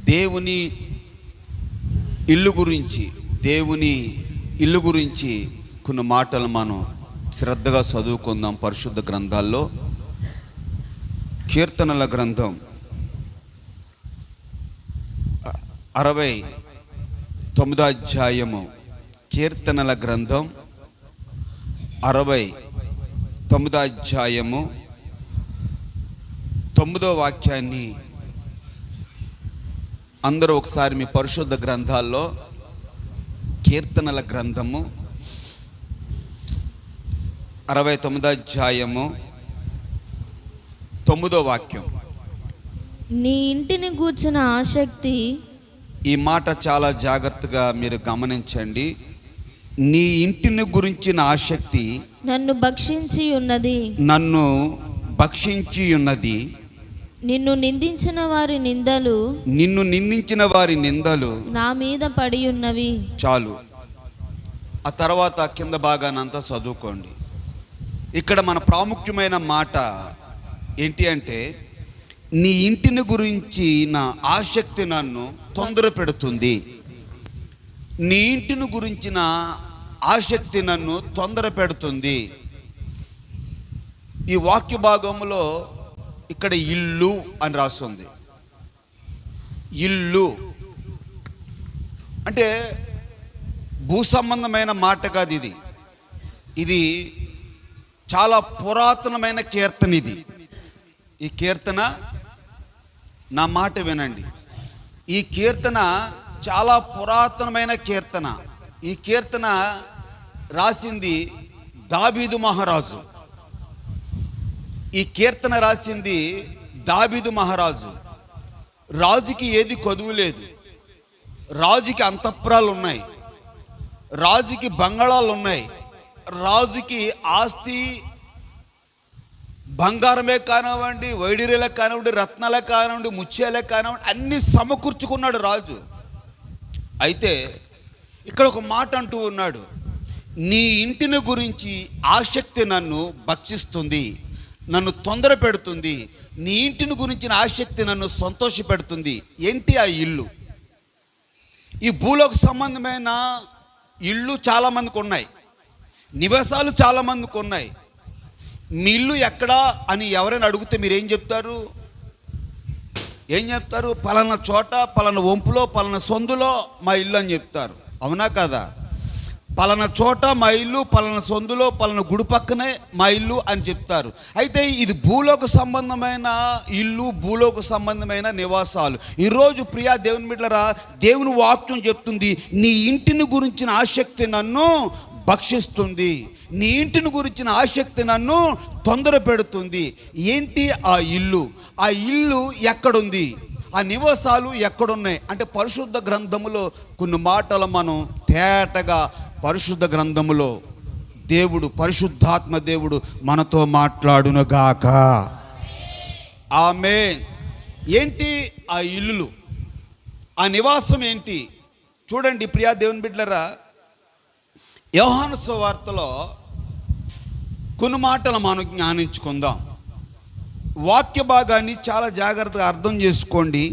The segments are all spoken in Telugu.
దేవుని ఇల్లు గురించి కొన్ని మాటలు మనం శ్రద్ధగా చదువుకుందాం. పరిశుద్ధ గ్రంథాల్లో కీర్తనల గ్రంథం 69వ అధ్యాయము, కీర్తనల గ్రంథం 69వ అధ్యాయము 9వ వాక్యాన్ని అందరూ ఒకసారి మీ పరిశుద్ధ గ్రంథాల్లో కీర్తనల గ్రంథము 69వ అధ్యాయము 9వ వాక్యం. నీ ఇంటిని గూర్చిన ఆసక్తి. ఈ మాట చాలా జాగ్రత్తగా మీరు గమనించండి. నీ ఇంటిని గురించిన ఆసక్తి నన్ను భక్షించి ఉన్నది. నిన్ను నిందించిన వారి నిందలు నా మీద పడి ఉన్నవి. చాలు. ఆ తర్వాత కింద భాగానంతా చదువుకోండి. ఇక్కడ మన ప్రాముఖ్యమైన మాట ఏంటి అంటే, నీ ఇంటిని గురించి నా ఆసక్తి నన్ను తొందర పెడుతుంది. నీ ఇంటిని గురించిన ఆసక్తి నన్ను తొందర పెడుతుంది. ఈ వాక్య భాగంలో ఇక్కడ ఇల్లు అని రాస్తుంది. ఇల్లు అంటే భూ సంబంధమైన మాట కాదు. ఇది చాలా పురాతనమైన కీర్తన. ఈ కీర్తన, నా మాట వినండి, ఈ కీర్తన చాలా పురాతనమైన కీర్తన. ఈ కీర్తన రాసింది దావీదు మహారాజు. ఈ కీర్తన రాసింది దావీదు మహారాజు. రాజుకి ఏది కొదువు లేదు. రాజుకి అంతఃపురాలు ఉన్నాయి, రాజుకి బంగాళాలు ఉన్నాయి, రాజుకి ఆస్తి బంగారమే కానివ్వండి, వైడూర్యాలే కానివ్వండి, రత్నాలే కానివ్వండి, ముత్యాలే కానివ్వండి, అన్ని సమకూర్చుకున్నాడు రాజు. అయితే ఇక్కడ ఒక మాట అంటూ ఉన్నాడు, నీ ఇంటిని గురించి ఆసక్తి నన్ను భక్షిస్తుంది, నన్ను తొందర పెడుతుంది. నీ ఇంటిని గురించిన ఆసక్తి నన్ను సంతోష పెడుతుంది. ఏంటి ఆ ఇల్లు? ఈ భూలోక సంబంధమైన ఇళ్ళు చాలామందికి ఉన్నాయి, నివాసాలు చాలామందికి ఉన్నాయి. మీ ఇల్లు ఎక్కడా అని ఎవరైనా అడిగితే మీరేం చెప్తారు? పలానా చోట, పలానా వంపులో, పలానా సందులో మా ఇల్లు అని చెప్తారు. అవునా కదా? పలానా చోట మా ఇల్లు, పలానా సందులో, పలానా గుడి పక్కనే మా ఇల్లు అని చెప్తారు. అయితే ఇది భూలోక సంబంధమైన ఇల్లు, భూలోక సంబంధమైన నివాసాలు. ఈరోజు ప్రియా దేవుని బిడ్డలారా, దేవుని వాక్యం చెప్తుంది, నీ ఇంటిని గురించిన ఆసక్తి నన్ను భక్షిస్తుంది, నీ ఇంటిని గురించిన ఆసక్తి నన్ను తొందర పెడుతుంది. ఏంటి ఆ ఇల్లు? ఆ ఇల్లు ఎక్కడుంది? ఆ నివాసాలు ఎక్కడున్నాయి అంటే, పరిశుద్ధ గ్రంథములో కొన్ని మాటలు మనం తేటగా పరిశుద్ధ గ్రంథములో దేవుడు, పరిశుద్ధాత్మ దేవుడు మనతో మాట్లాడునుగాక. ఆమేన్. ఏంటి ఆ ఇల్లులు, ఆ నివాసం ఏంటి? చూడండి ప్రియా దేవుని బిడ్డలారా, యోహాను సువార్తలో కొన్ని మాటలు మనం జ్ఞానించుకుందాం. వాక్య భాగాన్ని చాలా జాగ్రత్తగా అర్థం చేసుకోండి.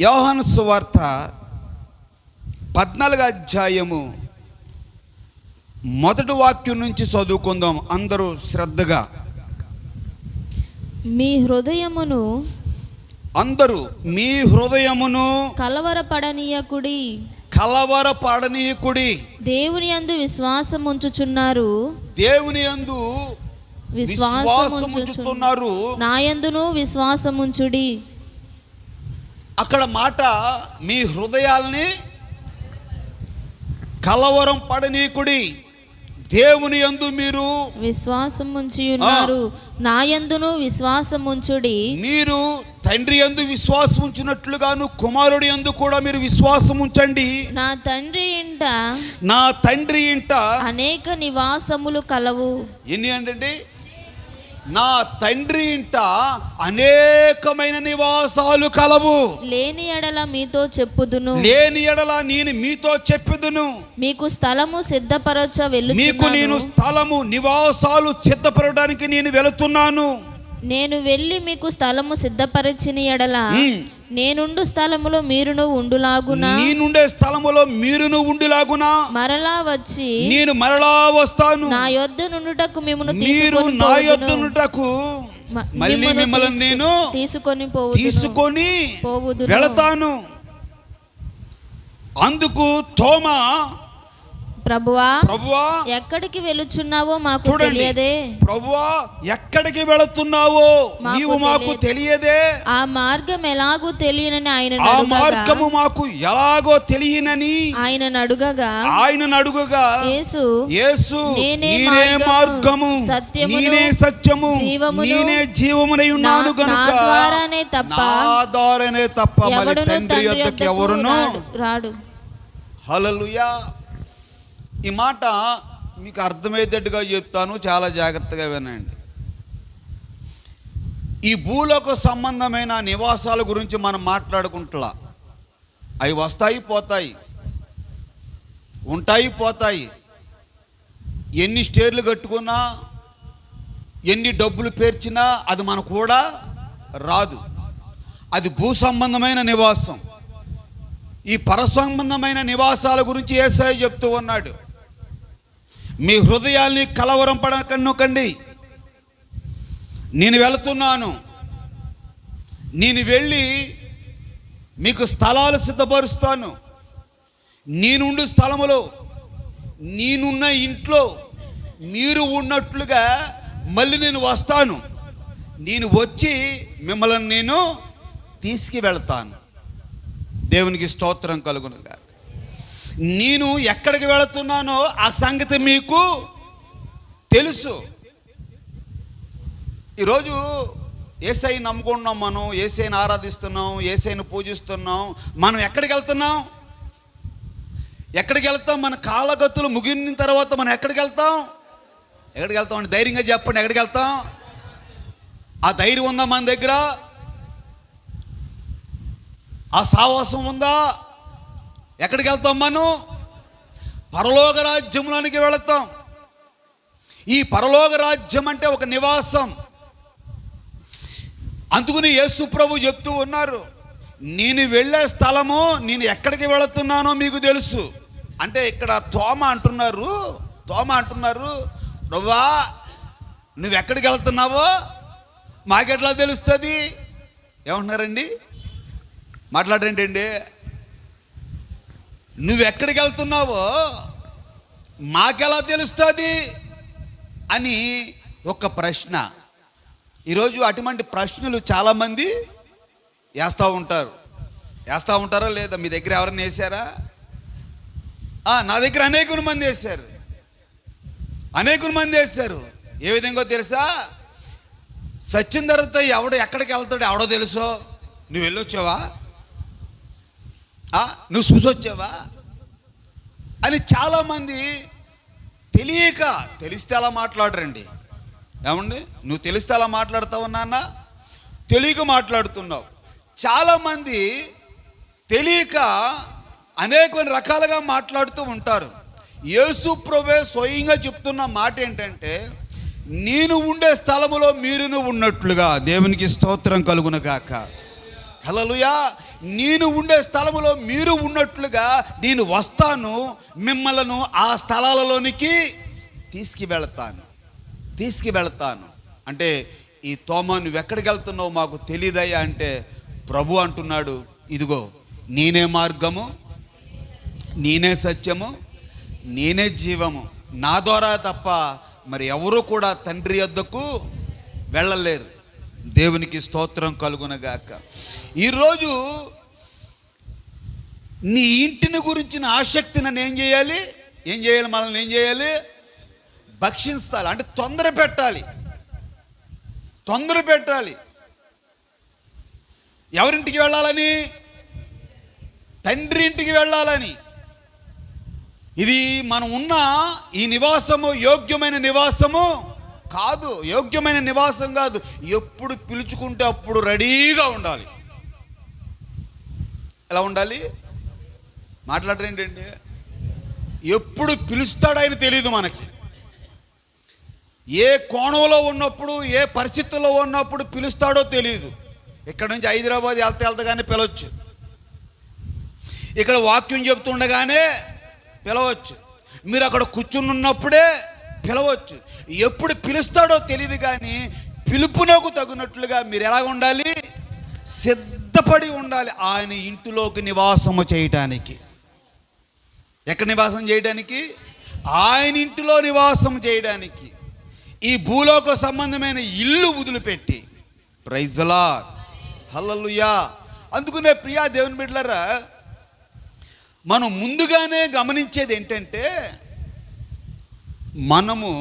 యోహాను సువార్త 14వ అధ్యాయము 1వ వాక్యం నుంచి చదువుకుందాం అందరూ శ్రద్ధగా. మీ హృదయమును కలవరపడనీయకుడి. దేవుని యందు విశ్వాసం ఉంచుచున్నారు, నా యందును విశ్వాసం ఉంచుడి. అక్కడ మాట, మీ హృదయాల్ని కలవరం పడనీకుడి, దేవుని యందు మీరు విశ్వాసం ఉంచి ఉన్నారు, నా యందును విశ్వాసం ఉంచుడి. మీరు తండ్రి యందు విశ్వాసం ఉంచినట్లుగాను కుమారుడి యందు కూడా మీరు విశ్వాసం ఉంచండి. నా తండ్రి ఇంట అనేక నివాసములు కలవు. ఎన్ని అంటే, నా తండ్రి ఇంట అనేకమైన నివాసాలు కలవు. లేని ఎడల మీతో చెప్పుదును, నేను మీతో చెప్పుదును. మీకు స్థలము సిద్ధపరచ వెళ్ళుచున్నాను. మీకు నేను స్థలము, నివాసాలు సిద్ధపరచడానికి నేను వెళుతున్నాను. నేను వెళ్ళి మీకు స్థలము సిద్ధపరిచిన ఎడల నేనుండు స్థలములో మీరును ఉండులాగునా, నేనుండే స్థలములో మీరును ఉండులాగునా, మరలా వచ్చి నేను మరలా వస్తాను, నా యొద్ద నుండుటకు మిమ్మును మీరు నా యొద్ద నుండుటకు మళ్ళీ మిమ్మల్ని నేను తీసుకొని పోవుదును వెళతాను. అందుకు తోమా, ప్రభువా ప్రభువా ఎక్కడికి వెళుచున్నావో మాకు తెలియదే, ప్రభువా ఎక్కడికి వెళుతున్నావో నీవు మాకు తెలియదే, ఆ మార్గం ఎలాగో తెలియనని ఆ మార్గము మాకు ఎలాగో తెలియనని ఆయనను అడుగగా యేసు నేనే మార్గము నేనే సత్యము నేనే జీవమునై ఉన్నాను గనుక నా ద్వారానే తప్ప మరి తండ్రి యొద్దకు ఎవరునూ రాడు. హల్లెలూయా. ఈ మాట మీకు అర్థమయ్యేటట్టుగా చెప్తాను, చాలా జాగ్రత్తగా వినండి. ఈ భూలోక సంబంధమైన నివాసాల గురించి మనం మాట్లాడుకుంటా, అవి వస్తాయి పోతాయి, ఉంటాయి పోతాయి. ఎన్ని స్టేర్లు కట్టుకున్నా, ఎన్ని డబ్బులు పేర్చినా అది మనకు కూడా రాదు. అది భూ సంబంధమైన నివాసం. ఈ పర సంబంధమైన నివాసాల గురించి యేసయ్య చెప్తూ ఉన్నాడు. మీ హృదయాల్ని కలవరం పడకనుకండి, నేను వెళుతున్నాను, నేను వెళ్ళి మీకు స్థలాలు సిద్ధపరుస్తాను, నేనుండు స్థలములో నేనున్న ఇంట్లో మీరు ఉన్నట్లుగా మళ్ళీ నేను వస్తాను, నేను వచ్చి మిమ్మల్ని నేను తీసుకువెళ్తాను. దేవునికి స్తోత్రం కలుగునుగా. నేను ఎక్కడికి వెళుతున్నానో ఆ సంగతి మీకు తెలుసు. ఈరోజు యేసయ్యని నమ్ముకుంటున్నాం, మనం యేసయ్యని ఆరాధిస్తున్నాం, యేసయ్యని పూజిస్తున్నాం. మనం ఎక్కడికి వెళ్తున్నాం? ఎక్కడికి వెళ్తాం? మన కాలగతులు ముగిన తర్వాత మనం ఎక్కడికి వెళ్తాం? ఎక్కడికి వెళ్తాం అంటే ధైర్యంగా చెప్పండి, ఎక్కడికి వెళ్తాం? ఆ ధైర్యం ఉందా మన దగ్గర? ఆ సావాసం ఉందా? ఎక్కడికి వెళ్తాం? మనం పరలోక రాజ్యంలోనికి వెళతాం. ఈ పరలోక రాజ్యం అంటే ఒక నివాసం. అందుకని యేసు ప్రభు చెప్తూ ఉన్నారు, నేను వెళ్ళే స్థలము నేను ఎక్కడికి వెళుతున్నానో మీకు తెలుసు. అంటే ఇక్కడ తోమా అంటున్నారు, ప్రభువా నువ్వు ఎక్కడికి వెళ్తున్నావో మాకెట్లా తెలుస్తుంది? ఏమంటున్నారండి? మాట్లాడరేంటండి? నువ్వెక్కడికి వెళ్తున్నావో మాకెలా తెలుస్తుంది అని ఒక ప్రశ్న. ఈరోజు అటువంటి ప్రశ్నలు చాలామంది వేస్తూ ఉంటారా లేదా? మీ దగ్గర ఎవరైనా వేసారా? నా దగ్గర అనేక మంది వేశారు. ఏ విధంగా తెలుసా? సచిన్ తర్వాత ఎక్కడికి వెళ్తాడో ఎవడో తెలుసో. నువ్వు వెళ్ళొచ్చావా? నువ్వు చూసొచ్చావా అని చాలామంది తెలిస్తే అలా మాట్లాడరండి. ఏమండి, నువ్వు తెలిస్తే అలా మాట్లాడతావు నాన్న, తెలియక మాట్లాడుతున్నావు. చాలామంది తెలియక అనేక రకాలుగా మాట్లాడుతూ ఉంటారు. యేసు ప్రభువే స్వయంగా చెప్తున్న మాట ఏంటంటే, నేను ఉండే స్థలములో మీరును ఉన్నట్లుగా. దేవునికి స్తోత్రం కలుగునుగాక. హల్లెలూయా. నేను ఉండే స్థలములో మీరు ఉన్నట్లుగా నేను వస్తాను, మిమ్మల్ని ఆ స్థలాలలోనికి తీసుకువెళతాను. అంటే ఈ తోమా నువ్వు ఎక్కడికి వెళ్తున్నావు మాకు తెలియదయ్యా అంటే ప్రభు అంటున్నాడు, ఇదిగో నేనే మార్గము, నేనే సత్యము, నేనే జీవము, నా ద్వారా తప్ప మరి ఎవరు కూడా తండ్రి యొద్దకు వెళ్ళలేరు. దేవునికి స్తోత్రం కలుగునగాక. ఈరోజు నీ ఇంటిని గురించిన ఆసక్తి నన్ను ఏం చేయాలి? మనల్ని ఏం చేయాలి? భక్షించాలి. అంటే తొందర పెట్టాలి. ఎవరింటికి వెళ్ళాలని? తండ్రి ఇంటికి వెళ్ళాలని. ఇది మనం ఉన్న ఈ నివాసము యోగ్యమైన నివాసము కాదు, యోగ్యమైన నివాసం కాదు. ఎప్పుడు పిలుచుకుంటే అప్పుడు రెడీగా ఉండాలి. ఎలా ఉండాలి? మాట్లాడరేంటండి? 'ఎప్పుడు పిలుస్తాడని తెలియదు మనకి. ఏ కోణంలో ఉన్నప్పుడు, ఏ పరిస్థితుల్లో ఉన్నప్పుడు పిలుస్తాడో తెలియదు. ఇక్కడ నుంచి హైదరాబాద్ వెళ్తగానే పిలవచ్చు, ఇక్కడ వాక్యం చెప్తుండగానే పిలవచ్చు, మీరు అక్కడ కూర్చుని ఉన్నప్పుడే పిలవచ్చు. ఎప్పుడు పిలుస్తాడో తెలియదు, కానీ పిలుపునకు తగినట్లుగా మీరు ఎలా ఉండాలి? సిద్ధపడి ఉండాలి ఆయన ఇంటిలోకి నివాసము చేయటానికి. ఎక్కడ నివాసం చేయడానికి? ఆయన ఇంటిలో నివాసం చేయడానికి. ఈ భూలోక సంబంధమైన ఇల్లు వదిలిపెట్టి. ప్రైజ్ ది లార్డ్, హల్లెలూయా. అందుకనే ప్రియా దేవుని బిడ్డలారా, మనం ముందుగానే గమనించేది ఏంటంటే, మనము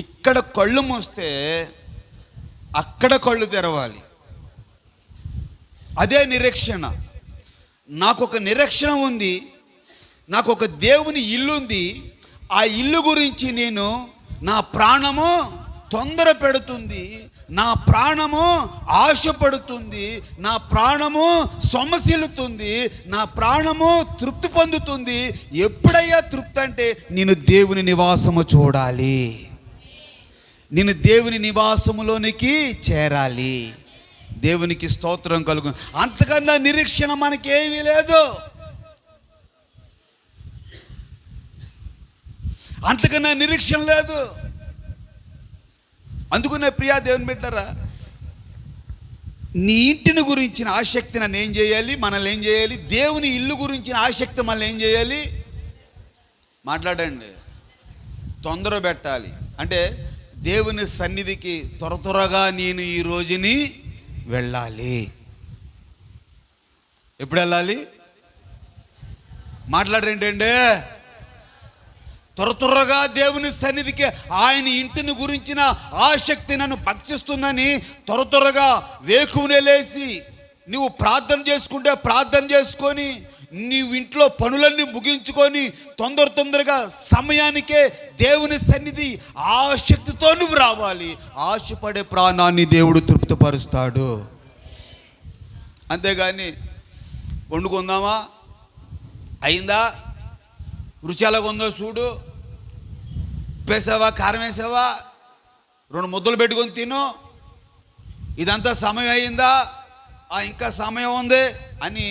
ఇక్కడ కళ్ళు మూస్తే అక్కడ కళ్ళు తెరవాలి. అదే నిరీక్షణ. నాకు ఒక నిరీక్షణ ఉంది, నాకు ఒక దేవుని ఇల్లు ఉంది. ఆ ఇల్లు గురించి నేను, నా ప్రాణము తొందర పెడుతుంది, నా ప్రాణము ఆశపడుతుంది, నా ప్రాణము సొమ్మసిల్లుతుంది, నా ప్రాణము తృప్తి పొందుతుంది. ఎప్పుడయ్యా తృప్తి అంటే, నేను దేవుని నివాసము చూడాలి, నేను దేవుని నివాసములోనికి చేరాలి. దేవునికి స్తోత్రం కలుగు. అంతకన్నా నిరీక్షణ మనకేమీ లేదు, అంతకన్నా నిరీక్షణ లేదు. అందుకనే ప్రియా దేవుని బిడ్డలారా, నీ ఇంటిని గురించిన ఆసక్తి నన్ను ఏం చేయాలి? మనల్ని ఏం చేయాలి? దేవుని ఇల్లు గురించిన ఆసక్తి మనల్ని ఏం చేయాలి? మాట్లాడండి. తొందర పెట్టాలి అంటే, దేవుని సన్నిధికి త్వరగా నేను ఈ రోజుని వెళ్ళాలి. ఎప్పుడు వెళ్ళాలి? మాట్లాడరేంటండి? త్వరగా దేవుని సన్నిధికి, ఆయన ఇంటిని గురించిన ఆసక్తి నన్ను భక్షిస్తుందని త్వరగా వేకువనే లేచి నువ్వు ప్రార్థన చేసుకుంటే ప్రార్థన చేసుకొని, నీవు ఇంట్లో పనులన్నీ ముగించుకొని తొందరగా సమయానికే దేవుని సన్నిధి ఆసక్తితో నువ్వు రావాలి. ఆశపడే ప్రాణాన్ని దేవుడు తృప్తిపరుస్తాడు. అంతేగాని వండుకుందామా, అయిందా, రుచి ఎలాగుందో చూడు, ఉప్పేసావా, కారం వేసావా, 2 ముద్దలు పెట్టుకొని తిను, ఇదంతా సమయం అయిందా, ఇంకా సమయం ఉంది అని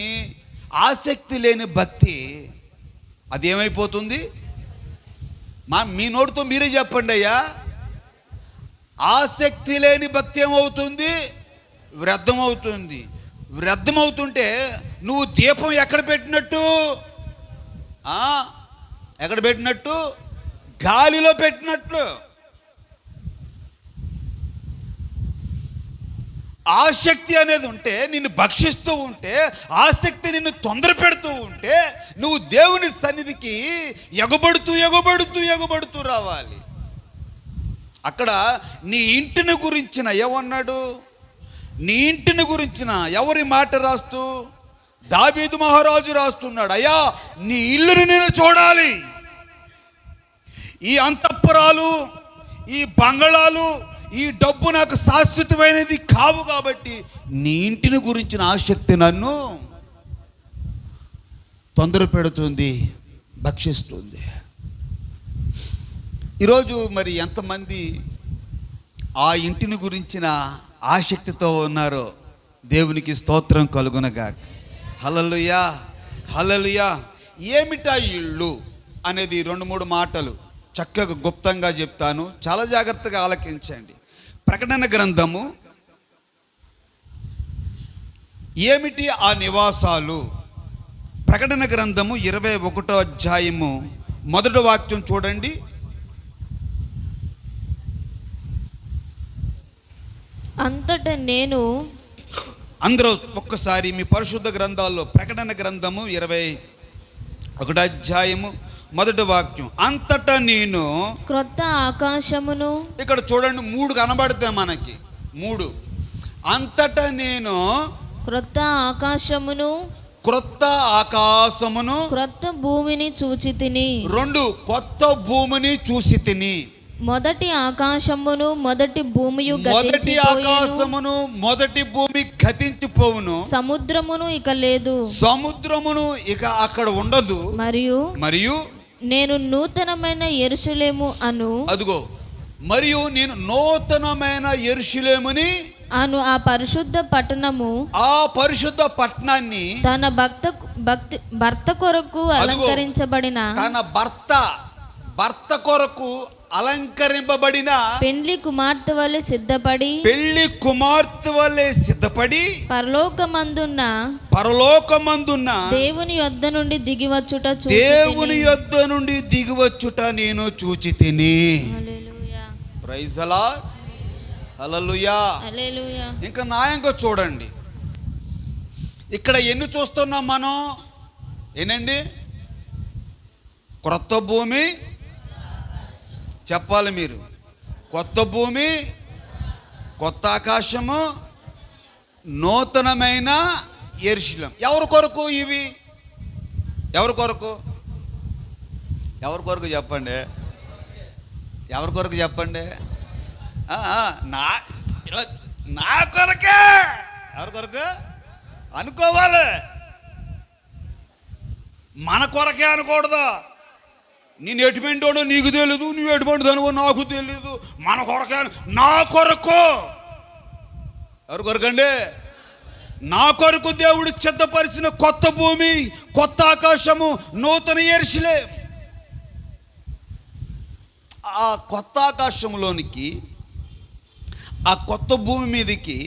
ఆసక్తి లేని భక్తి అది ఏమైపోతుంది? మీ నోటితో మీరే చెప్పండి అయ్యా. ఆసక్తి లేని భక్తి ఏమవుతుంది? వ్యర్థమవుతుంది. వ్యర్థమవుతుంటే నువ్వు దీపం ఎక్కడ పెట్టినట్టు? ఎక్కడ పెట్టినట్టు? గాలిలో పెట్టినట్లు. ఆసక్తి అనేది ఉంటే, నిన్ను భక్షిస్తూ ఉంటే, ఆసక్తి నిన్ను తొందర పెడుతూ ఉంటే, నువ్వు దేవుని సన్నిధికి ఎగబడుతూ రావాలి. అక్కడ నీ ఇంటిని గురించిన ఏమన్నాడు? నీ ఇంటిని గురించిన ఎవరి మాట రాస్తూ? దావీదు మహారాజు రాస్తున్నాడు, అయ్యా నీ ఇల్లుని నేను చూడాలి. ఈ అంతఃపురాలు, ఈ బంగళాలు, ఈ డబ్బు నాకు శాశ్వతమైనది కావు, కాబట్టి నీ ఇంటిని గురించిన ఆసక్తి నన్ను తొందర పెడుతుంది, భక్షిస్తుంది. ఈరోజు మరి ఎంతమంది ఆ ఇంటిని గురించిన ఆసక్తితో ఉన్నారో దేవునికి స్తోత్రం కలుగునగాక. హల్లెలూయా, హల్లెలూయా. ఏమిటా ఇల్లు అనేది 2-3 మాటలు చక్కగా గుప్తంగా చెప్తాను, చాలా జాగ్రత్తగా ఆలకించండి. ప్రకటన గ్రంథము, ఏమిటి ఆ నివాసాలు? ప్రకటన గ్రంథము 21వ అధ్యాయము 1వ వాక్యం చూడండి. అంతటా నేను, అందరూ ఒక్కసారి మీ పరిశుద్ధ గ్రంథాల్లో ప్రకటన గ్రంథము 21వ అధ్యాయము 1వ వాక్యం. అంతటా నేను క్రొత్త ఆకాశమును, ఇక్కడ చూడండి 3 కనబడతాయి మనకి. 3 అంతటా నేను క్రొత్త ఆకాశమును, క్రొత్త ఆకాశమును, క్రొత్త భూమిని చూచితిని. 2 కొత్త భూమిని చూసి తిని. మొదటి ఆకాశమును మొదటి భూమియు మొదటి ఆకాశమును మొదటి భూమి గతించిపోవును, సముద్రమును ఇక లేదు, సముద్రమును ఇక అక్కడ ఉండదు. మరియు నేను నూతనమైన యెరూషలేము అను, అదిగో మరియు నేను నూతనమైన యెరూషలేముని అను ఆ పరిశుద్ధ పట్టణము, ఆ పరిశుద్ధ పట్టణాన్ని తన భర్త కొరకు అలంకరించబడిన, తన భర్త కొరకు అలంకరింపబడిన పెండ్లి కుమార్తె వలె సిద్ధపడి పరలోకమందున్న దేవుని యొద్ద నుండి దిగివచ్చుట నేను చూచితిని. Praise the Lord. హల్లెలూయా. ఇంకా న్యాయంగా చూడండి, ఇక్కడ ఎన్ని చూస్తున్నాం మనం? ఏనండి? క్రొత్త భూమి చెప్పాలి మీరు. కొత్త భూమి, కొత్త ఆకాశము, నూతనమైన యెరూషలేము. ఎవరి కొరకు ఇవి? ఎవరి కొరకు చెప్పండి. ఎవరి కొరకు చెప్పండి? నా కొరకే. ఎవరి కొరకు అనుకోవాలి? మన కొరకే అనకూడదు. నేను ఎటువంటివాడో నీకు తెలియదు, నువ్వు ఎటువంటి దానివో నాకు తెలియదు. మన కొరకే, నా కొరకు. ఎవరి కొరకండి? నా కొరకు దేవుడు సిద్ధపరిచిన కొత్త భూమి, కొత్త ఆకాశము, నూతన యెరూషలేము. ఆ కొత్త ఆకాశంలోనికి, ఆ కొత్త భూమి మీదకి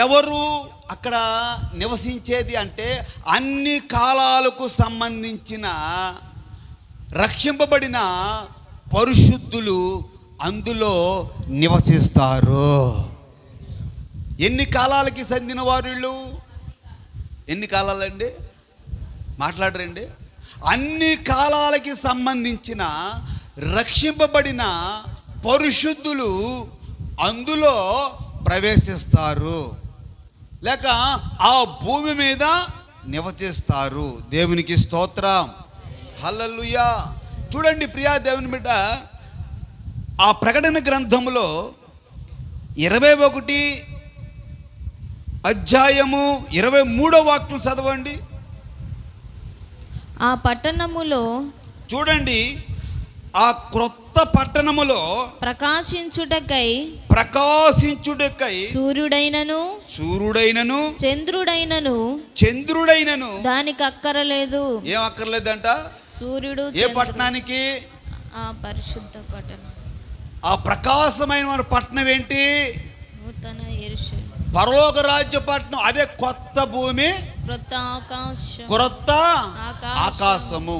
ఎవరు అక్కడ నివసించేది అంటే అన్ని కాలాలకు సంబంధించిన రక్షింపబడిన పరిశుద్ధులు అందులో నివసిస్తారు. ఎన్ని కాలాలకి చెందిన వారు వీళ్ళు? ఎన్ని కాలాలండి? మాట్లాడరండి. అన్ని కాలాలకి సంబంధించిన రక్షింపబడిన పరిశుద్ధులు అందులో ప్రవేశిస్తారు, లేక ఆ భూమి మీద నివసిస్తారు. దేవునికి స్తోత్రం. హల్లెలూయా. చూడండి ప్రియా దేవుని బిడ్డ, ఆ ప్రకటన గ్రంథంలో 21 అధ్యాయము 23వ వాక్యం చదవండి. ఆ పట్టణములో చూడండి, ఆ క్రొత్త పట్టణములో ప్రకాశించుటకై సూర్యుడైనను చంద్రుడైనను దానికి అక్కరలేదు. ఏం అక్కర్లేదంట? సూర్యుడు. ఏ పట్టణానికి? ఆ పరిశుద్ధ పట్టణం. ఆ ప్రకాశమైన పట్టణం ఏంటి? నూతన యెరూషలేము, పరలోక రాజ్య పట్టణం. అదే కొత్త భూమి, క్రొత్త ఆకాశము.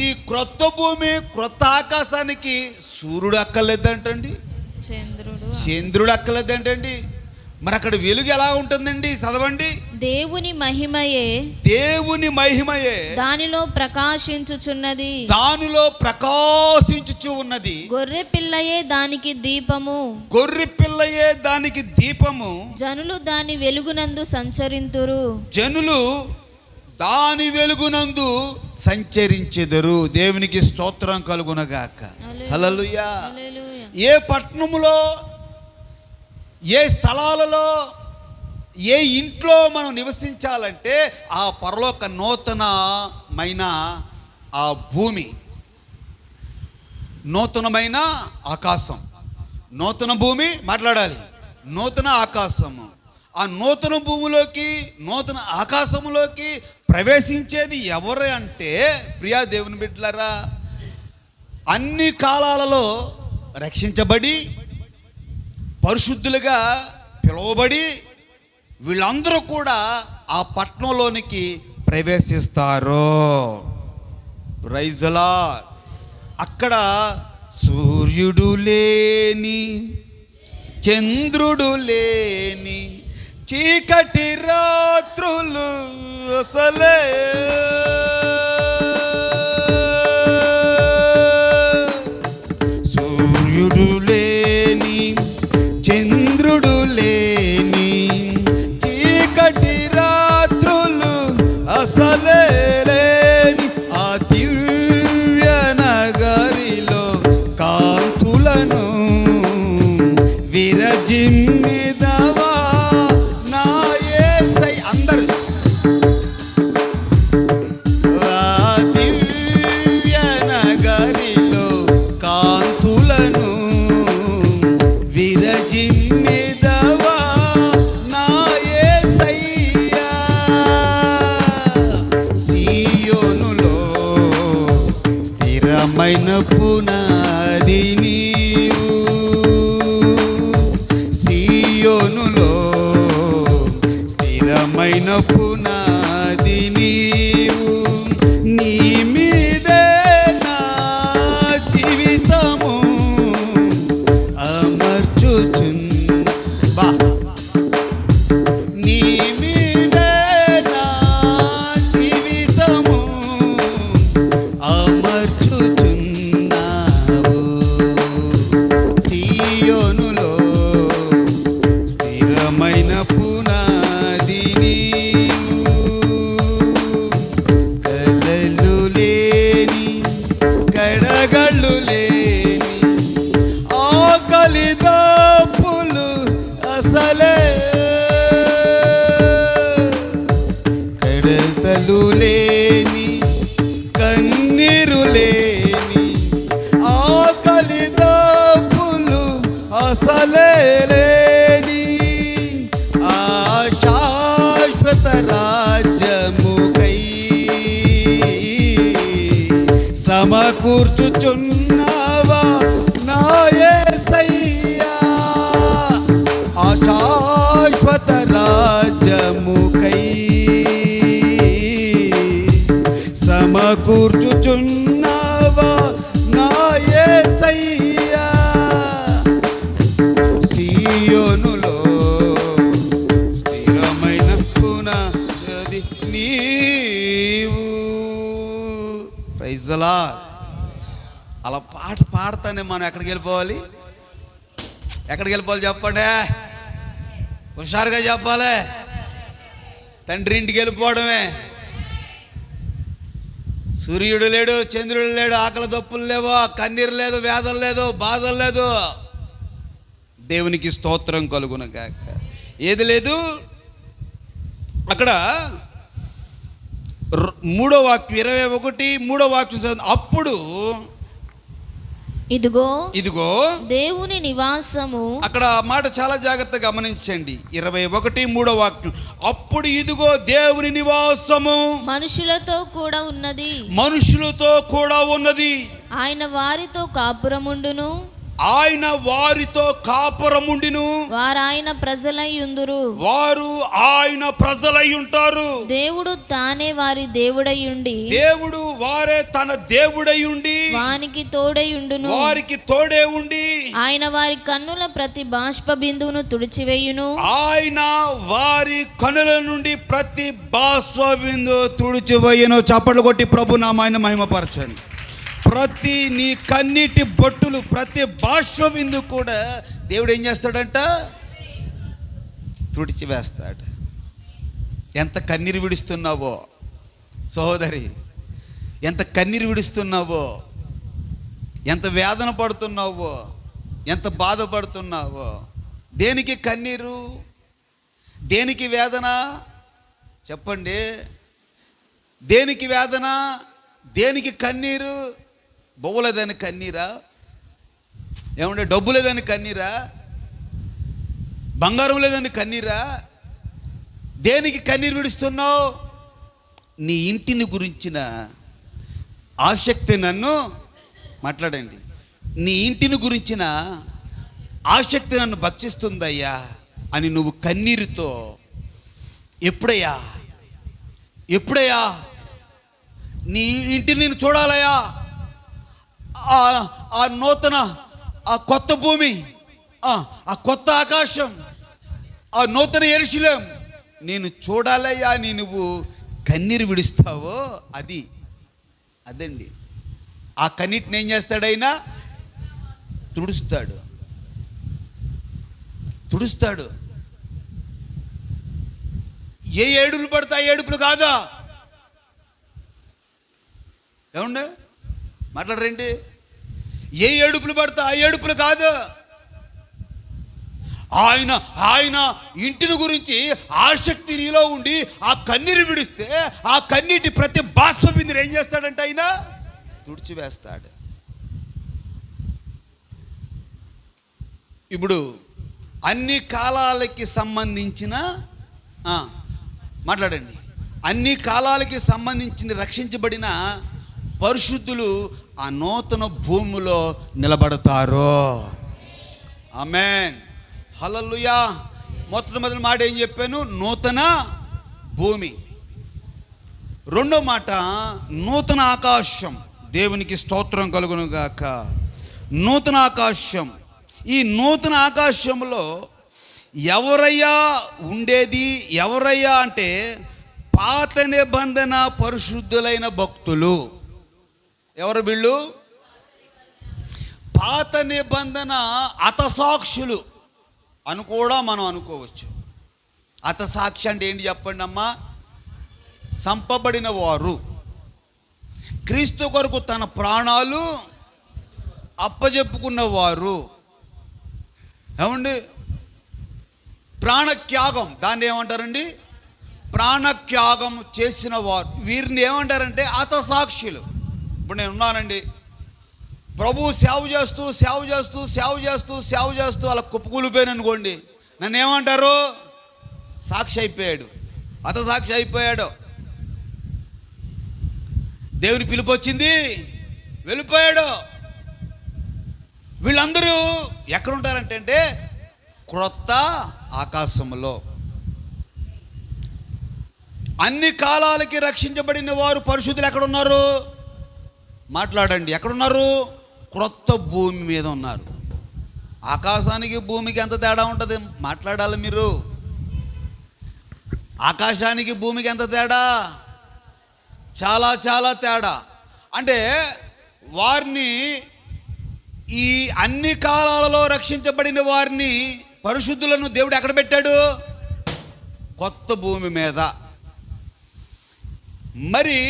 ఈ క్రొత్త భూమి, క్రొత్త ఆకాశానికి సూర్యుడు అక్కర్లేదంటండి, చంద్రుడు అక్కర్లేదంటండి. మరి అక్కడ వెలుగు ఎలా ఉంటుందండి? చదవండి. దేవుని మహిమయే దానిలో ప్రకాశించుచు ఉన్నది. గొర్రె పిల్లయే దానికి దీపము. జనులు దాని వెలుగునందు సంచరించెదరు. దేవునికి స్తోత్రం కలుగునగాక. హల్లెలూయా. ఏ పట్టణములో, ఏ స్థలాలలో, ఏ ఇంట్లో మనం నివసించాలంటే ఆ పరలోక నూతనమైన ఆ భూమి, నూతనమైన ఆకాశం, నూతన భూమి మాట్లాడాలి, నూతన ఆకాశము. ఆ నూతన భూమిలోకి, నూతన ఆకాశములోకి ప్రవేశించేది ఎవరు అంటే ప్రియా దేవుని బిడ్డలారా, అన్ని కాలాలలో రక్షించబడి పరిశుద్ధులుగా పిలువబడి వీళ్ళందరూ కూడా ఆ పట్టణంలోనికి ప్రవేశిస్తారు. Praise the lord. అక్కడ సూర్యుడు లేని, చంద్రుడు లేని చీకటి రాత్రులు అసలే. సూర్యుడు లేని, చంద్రుడు లేని చీకటి రాత్రులు అసలే లేని ఆ దివ్య నగరిలో కాంతులను విరజిమ్మిదవా నా యేసయ్య. అందరు పునాది నీవు, సీయోనులో స్థిరమైన పునాది నీవు. నీ మీదే నా జీవితము అమర్చుచున్ బా నీ మీదే నా జీవితము అమర్చుచున్నావు. సీయోనులో స్థిరమైన పునాది నీవు, కలలు లేని కడగళ్ళు లేని ఆకలి దప్పులు అసలే, కడతలు లేని కన్నీరు లేని ఆకలి దప్పులు అసలే లేని ఆ శాశ్వత రాజ్యముకై సమకూర్చుచున్నావా నా యేసయ్యా. ఆ శాశ్వత రాజ్యముకై సమకూర్చుచున్నావా నా యేసయ్యా. సీయోనులో స్థిరమైన పునాది నీవు. Praise the lord. అలా పాట పాడతానే మనం ఎక్కడికి వెళ్ళిపోవాలి? ఎక్కడికి వెళ్ళిపోవాలి చెప్పండి? హుషారుగా చెప్పాలి. తండ్రి ఇంటికి వెళ్ళిపోవడమే. సూర్యుడు లేడు, చంద్రుడు లేడు, ఆకలి దప్పులు లేవు, కన్నీరు లేదు, వేదన లేదు, బాధలు లేదు. దేవునికి స్తోత్రం కలుగును గాక. ఏది లేదు అక్కడ. 3వ వాక్యం 21 వాక్యం చదువు. అప్పుడు ఇదిగో ఇదిగో దేవుని నివాసము. అక్కడ మాట చాలా జాగ్రత్తగా గమనించండి. 21 వాక్యం. అప్పుడు ఇదిగో దేవుని నివాసము మనుషులతో కూడా ఉన్నది, మనుషులతో కూడా ఉన్నది. ఆయన వారితో కాపురముండును, ఆయన వారితో కాపురముండిను, వారు ఆయన ప్రజలై ఉందురు, వారు ఆయన ప్రజలై ఉంటారు. దేవుడు తానే వారి దేవుడై ఉండి, దేవుడు వారే తన దేవుడై ఉండి వానికి తోడై ఉండును, వారికి తోడే ఉండి ఆయన వారి కన్నుల ప్రతి బాష్ప బిందువును తుడిచివేయును. ఆయన వారి కనుల నుండి ప్రతి బాష్ప బిందువు తుడిచివేయును. చప్పట్లు కొట్టి ప్రభు నామాన్ని మహిమపరచండి. ప్రతి నీ కన్నీటి బొట్టులు, ప్రతి బాష్ప బిందువు కూడా దేవుడు ఏం చేస్తాడంట? తుడిచివేస్తాడు. ఎంత కన్నీరు విడుస్తున్నావో సహోదరి, ఎంత కన్నీరు విడుస్తున్నావో, ఎంత వేదన పడుతున్నావో, ఎంత బాధపడుతున్నావో. దేనికి కన్నీరు? దేనికి వేదన? చెప్పండి. దేనికి వేదన? దేనికి కన్నీరు? బొవ్వలేదని కన్నీరా? ఏమంటే డబ్బు లేదని కన్నీరా? బంగారం లేదని కన్నీరా? దేనికి కన్నీరు విడుస్తున్నావు? నీ ఇంటిని గురించిన ఆసక్తి నన్ను మాట్లాడండి. నీ ఇంటిని గురించిన ఆసక్తి నన్ను భక్షిస్తుందయ్యా అని నువ్వు కన్నీరుతో ఎప్పుడయ్యా నీ ఇంటిని నేను చూడాలయ్యా, ఆ నూతన, ఆ కొత్త భూమి, ఆ కొత్త ఆకాశం, ఆ నూతన యెరూషలేము నేను చూడాలయ్యా అని నువ్వు కన్నీరు విడుస్తావో అదండి. ఆ కన్నీటిని ఏం చేస్తాడైనా? తుడుస్తాడు. ఏ ఏడుపులు పడతా ఏడుపులు కాదా? ఏమండి మాట్లాడరండి. ఏ ఏడుపులు పడతా ఆ ఏడుపులు కాదు. ఆయన ఇంటిని గురించి ఆసక్తి నీలో ఉండి ఆ కన్నీరు విడిస్తే ఆ కన్నీటి ప్రతి బాష్ప బిందువు ఏం చేస్తాడంటే ఆయన తుడిచివేస్తాడు. ఇప్పుడు అన్ని కాలాలకి సంబంధించిన మాట్లాడండి. అన్ని కాలాలకి సంబంధించిన రక్షించబడిన పరిశుద్ధులు ఆ నూతన భూమిలో నిలబడతారు. ఆమేన్, హల్లెలూయా. మొదటి మాట ఏం చెప్పాను? నూతన భూమి. రెండో మాట నూతన ఆకాశం. దేవునికి స్తోత్రం కలుగును గాక. నూతన ఆకాశం. ఈ నూతన ఆకాశంలో ఎవరయ్యా ఉండేది? ఎవరయ్యా అంటే పాత నిబంధన పరిశుద్ధులైన భక్తులు. ఎవరు వీళ్ళు? పాత నిబంధన హతసాక్షులు అని కూడా మనం అనుకోవచ్చు. హతసాక్షి అంటే ఏంటి చెప్పండి అమ్మా? చంపబడిన వారు, క్రీస్తు కొరకు తన ప్రాణాలు అప్పజెప్పుకున్నవారు. ఏమండి? ప్రాణత్యాగం, దాన్ని ఏమంటారండి? ప్రాణత్యాగం చేసిన వారు. వీరిని ఏమంటారంటే హతసాక్షులు. ఇప్పుడు నేను ఉన్నానండి, ప్రభు సేవ చేస్తూ సేవ చేస్తూ సేవ చేస్తూ సేవ చేస్తూ అలా కుప్పకూలిపోయాను అనుకోండి, నన్ను ఏమంటారు? సాక్షి అయిపోయాడు, హతసాక్షి అయిపోయాడు. దేవుని పిలుపు వచ్చింది, వెళ్ళిపోయాడు. వీళ్ళందరూ ఎక్కడ ఉంటారంటే క్రొత్త ఆకాశంలో. అన్ని కాలాలకి రక్షించబడిన వారు పరిశుద్ధులు ఎక్కడున్నారు? మాట్లాడండి, ఎక్కడున్నారు? క్రొత్త భూమి మీద ఉన్నారు. ఆకాశానికి భూమికి ఎంత తేడా ఉంటుంది? మాట్లాడాలి మీరు. ఆకాశానికి భూమికి ఎంత తేడా? చాలా చాలా తేడా. అంటే వారిని, ఈ అన్ని కాలాలలో రక్షించబడిన వారిని, పరిశుద్ధులను దేవుడు ఎక్కడ పెట్టాడు? కొత్త భూమి మీద. మరి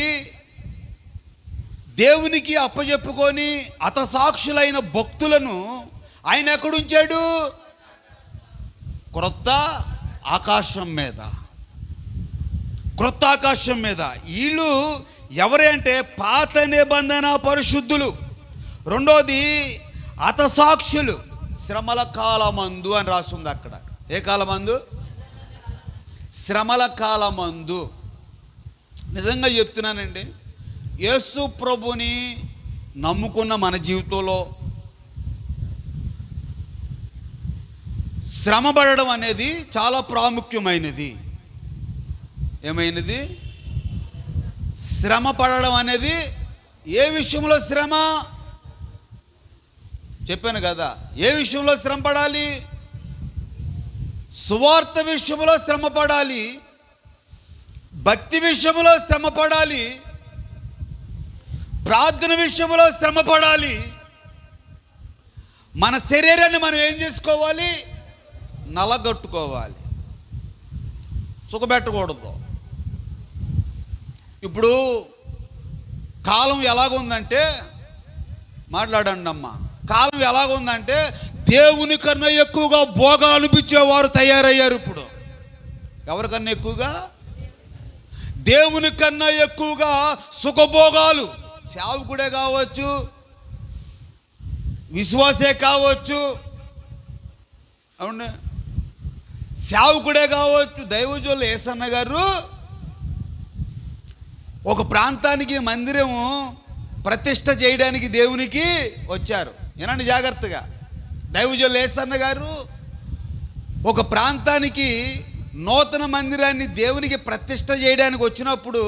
దేవునికి అప్పచెప్పుకొని హతసాక్షులైన భక్తులను ఆయన ఎక్కడుంచాడు? క్రొత్త ఆకాశం మీద. క్రొత్త ఆకాశం మీద. వీళ్ళు ఎవరే అంటే పాత నిబంధన పరిశుద్ధులు. రెండోది హతసాక్షులు. శ్రమల కాలమందు అని రాస్తుంది అక్కడ. ఏ కాలమందు? శ్రమల కాలమందు. నిజంగా చెప్తున్నానండి, యేసు ప్రభుని నమ్ముకున్న మన జీవితంలో శ్రమపడడం అనేది చాలా ప్రాముఖ్యమైనది. ఏమైనది? శ్రమ పడడం అనేది. ఏ విషయంలో శ్రమ? చెప్పాను కదా, ఏ విషయంలో శ్రమ పడాలి? సువార్త విషయంలో శ్రమ పడాలి, భక్తి విషయంలో శ్రమ పడాలి, ప్రార్థన విషయంలో శ్రమ పడాలి. మన శరీరాన్ని మనం ఏం చేసుకోవాలి? నలగొట్టుకోవాలి, సుఖపెట్టకూడదు. ఇప్పుడు కాలం ఎలాగుందంటే, మాట్లాడండి అమ్మా, కాలం ఎలాగుందంటే దేవుని కన్నా ఎక్కువగా భోగాలు అనిపించేవారు తయారయ్యారు. ఇప్పుడు ఎవరికన్నా ఎక్కువగా? దేవుని కన్నా ఎక్కువగా సుఖభోగాలు. సేవకుడే కావచ్చు, విశ్వాసే కావచ్చు, అవును, సేవకుడే కావచ్చు. దైవజనులు యేసన్న గారు ఒక ప్రాంతానికి మందిరము ప్రతిష్ట చేయడానికి దేవునికి వచ్చారు. ఏనండి జాగ్రత్తగా. దైవజనులు యేసన్న గారు ఒక ప్రాంతానికి నూతన మందిరాన్ని దేవునికి ప్రతిష్ట చేయడానికి వచ్చినప్పుడు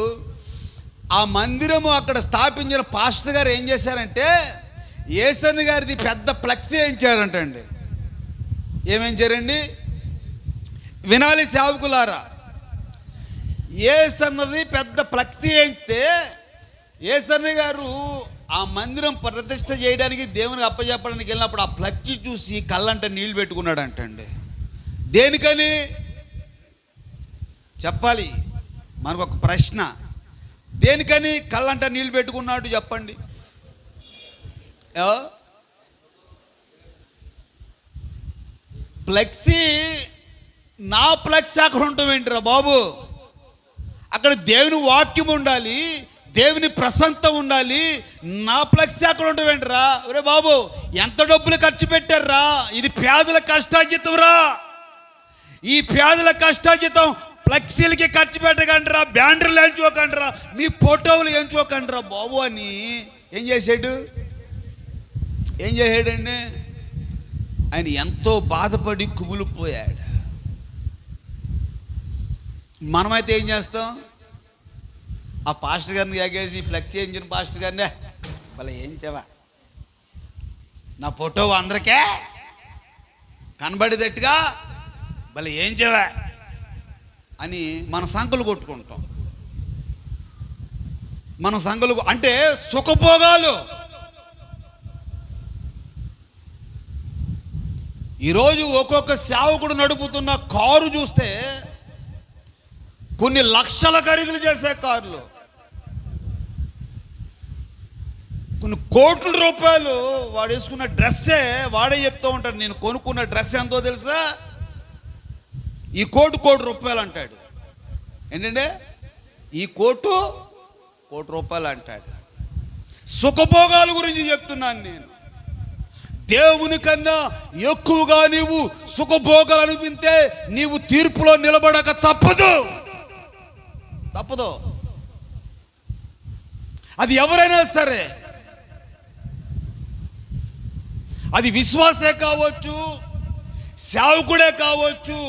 ఆ మందిరము అక్కడ స్థాపించిన పాస్టర్ గారు ఏం చేశారంటే యేసన్న గారిది పెద్ద ఫ్లెక్సీ వేయించాడంటండి. ఏమేంచారండి? వినాలి సేవకులారా, యేసన్నది పెద్ద ఫ్లెక్సీ వేయిస్తే యేసన్న గారు ఆ మందిరం ప్రతిష్ట చేయడానికి దేవునికి అప్పచెప్పడానికి వెళ్ళినప్పుడు ఆ ఫ్లెక్సీ చూసి కళ్ళంట నీళ్ళు పెట్టుకున్నాడంటండి. దేనికని చెప్పాలి? మనకు ఒక ప్రశ్న. దేనికని కళ్ళంట నీళ్ళు పెట్టుకున్నాడు చెప్పండి? ఫ్లెక్సీ, నా ఫ్లెక్సీ అక్కడ ఉంటాం ఏంటిరా బాబు? అక్కడ దేవుని వాక్యం ఉండాలి, దేవుని ప్రసన్నత ఉండాలి. నా ఫ్లెక్సీ అక్కడ ఉంటాం ఏంటిరా? ఒరే బాబు, ఎంత డబ్బులు ఖర్చు పెట్టారా? ఇది పేదల కష్టార్జితం రా. ఈ పేదల కష్టార్జితం ఫ్లెక్సీలకి ఖర్చు పెట్టకండిరా, బ్యానర్లు ఎంచుకోకండిరా, మీ ఫోటోలు ఎంచుకోకండిరా బాబు అని ఏం చేశాడండి? ఆయన ఎంతో బాధపడి కుమిలిపోయాడు. మనమైతే ఏం చేస్తాం? ఆ పాస్టర్ గారిని ఎగేసి ఫ్లెక్సీ ఎంజిన్ పాస్టర్ గారిని భలే ఏం చెవా, నా ఫోటో అందరికే కనబడేటట్టుగా భలే ఏం చెవా అని మన సంకలు కొట్టుకుంటాం. మన సంకలు అంటే సుఖభోగాలు. ఈరోజు ఒక్కొక్క సేవకుడు నడుపుతున్న కారు చూస్తే కొన్ని లక్షల ఖరీదులు చేసే కార్లు, కొన్ని కోట్ల రూపాయలు. వాడు వేసుకున్న డ్రెస్సే వాడే చెప్తూ ఉంటాడు, నేను కొనుక్కున్న డ్రెస్ ఎంతో తెలుసా, ఈ కోటి రూపాయలు అంటాడు. ఏంటంటే ఈ కోటి రూపాయలు అంటాడు. సుఖభోగాల గురించి చెప్తున్నాను నేను. దేవుని కన్నా ఎక్కువగా నీవు సుఖభోగాలు అనిపిస్తే నీవు తీర్పులో నిలబడక తప్పదు. అది ఎవరైనా సరే, అది విశ్వాసే కావచ్చు, సేవకుడే కావచ్చు.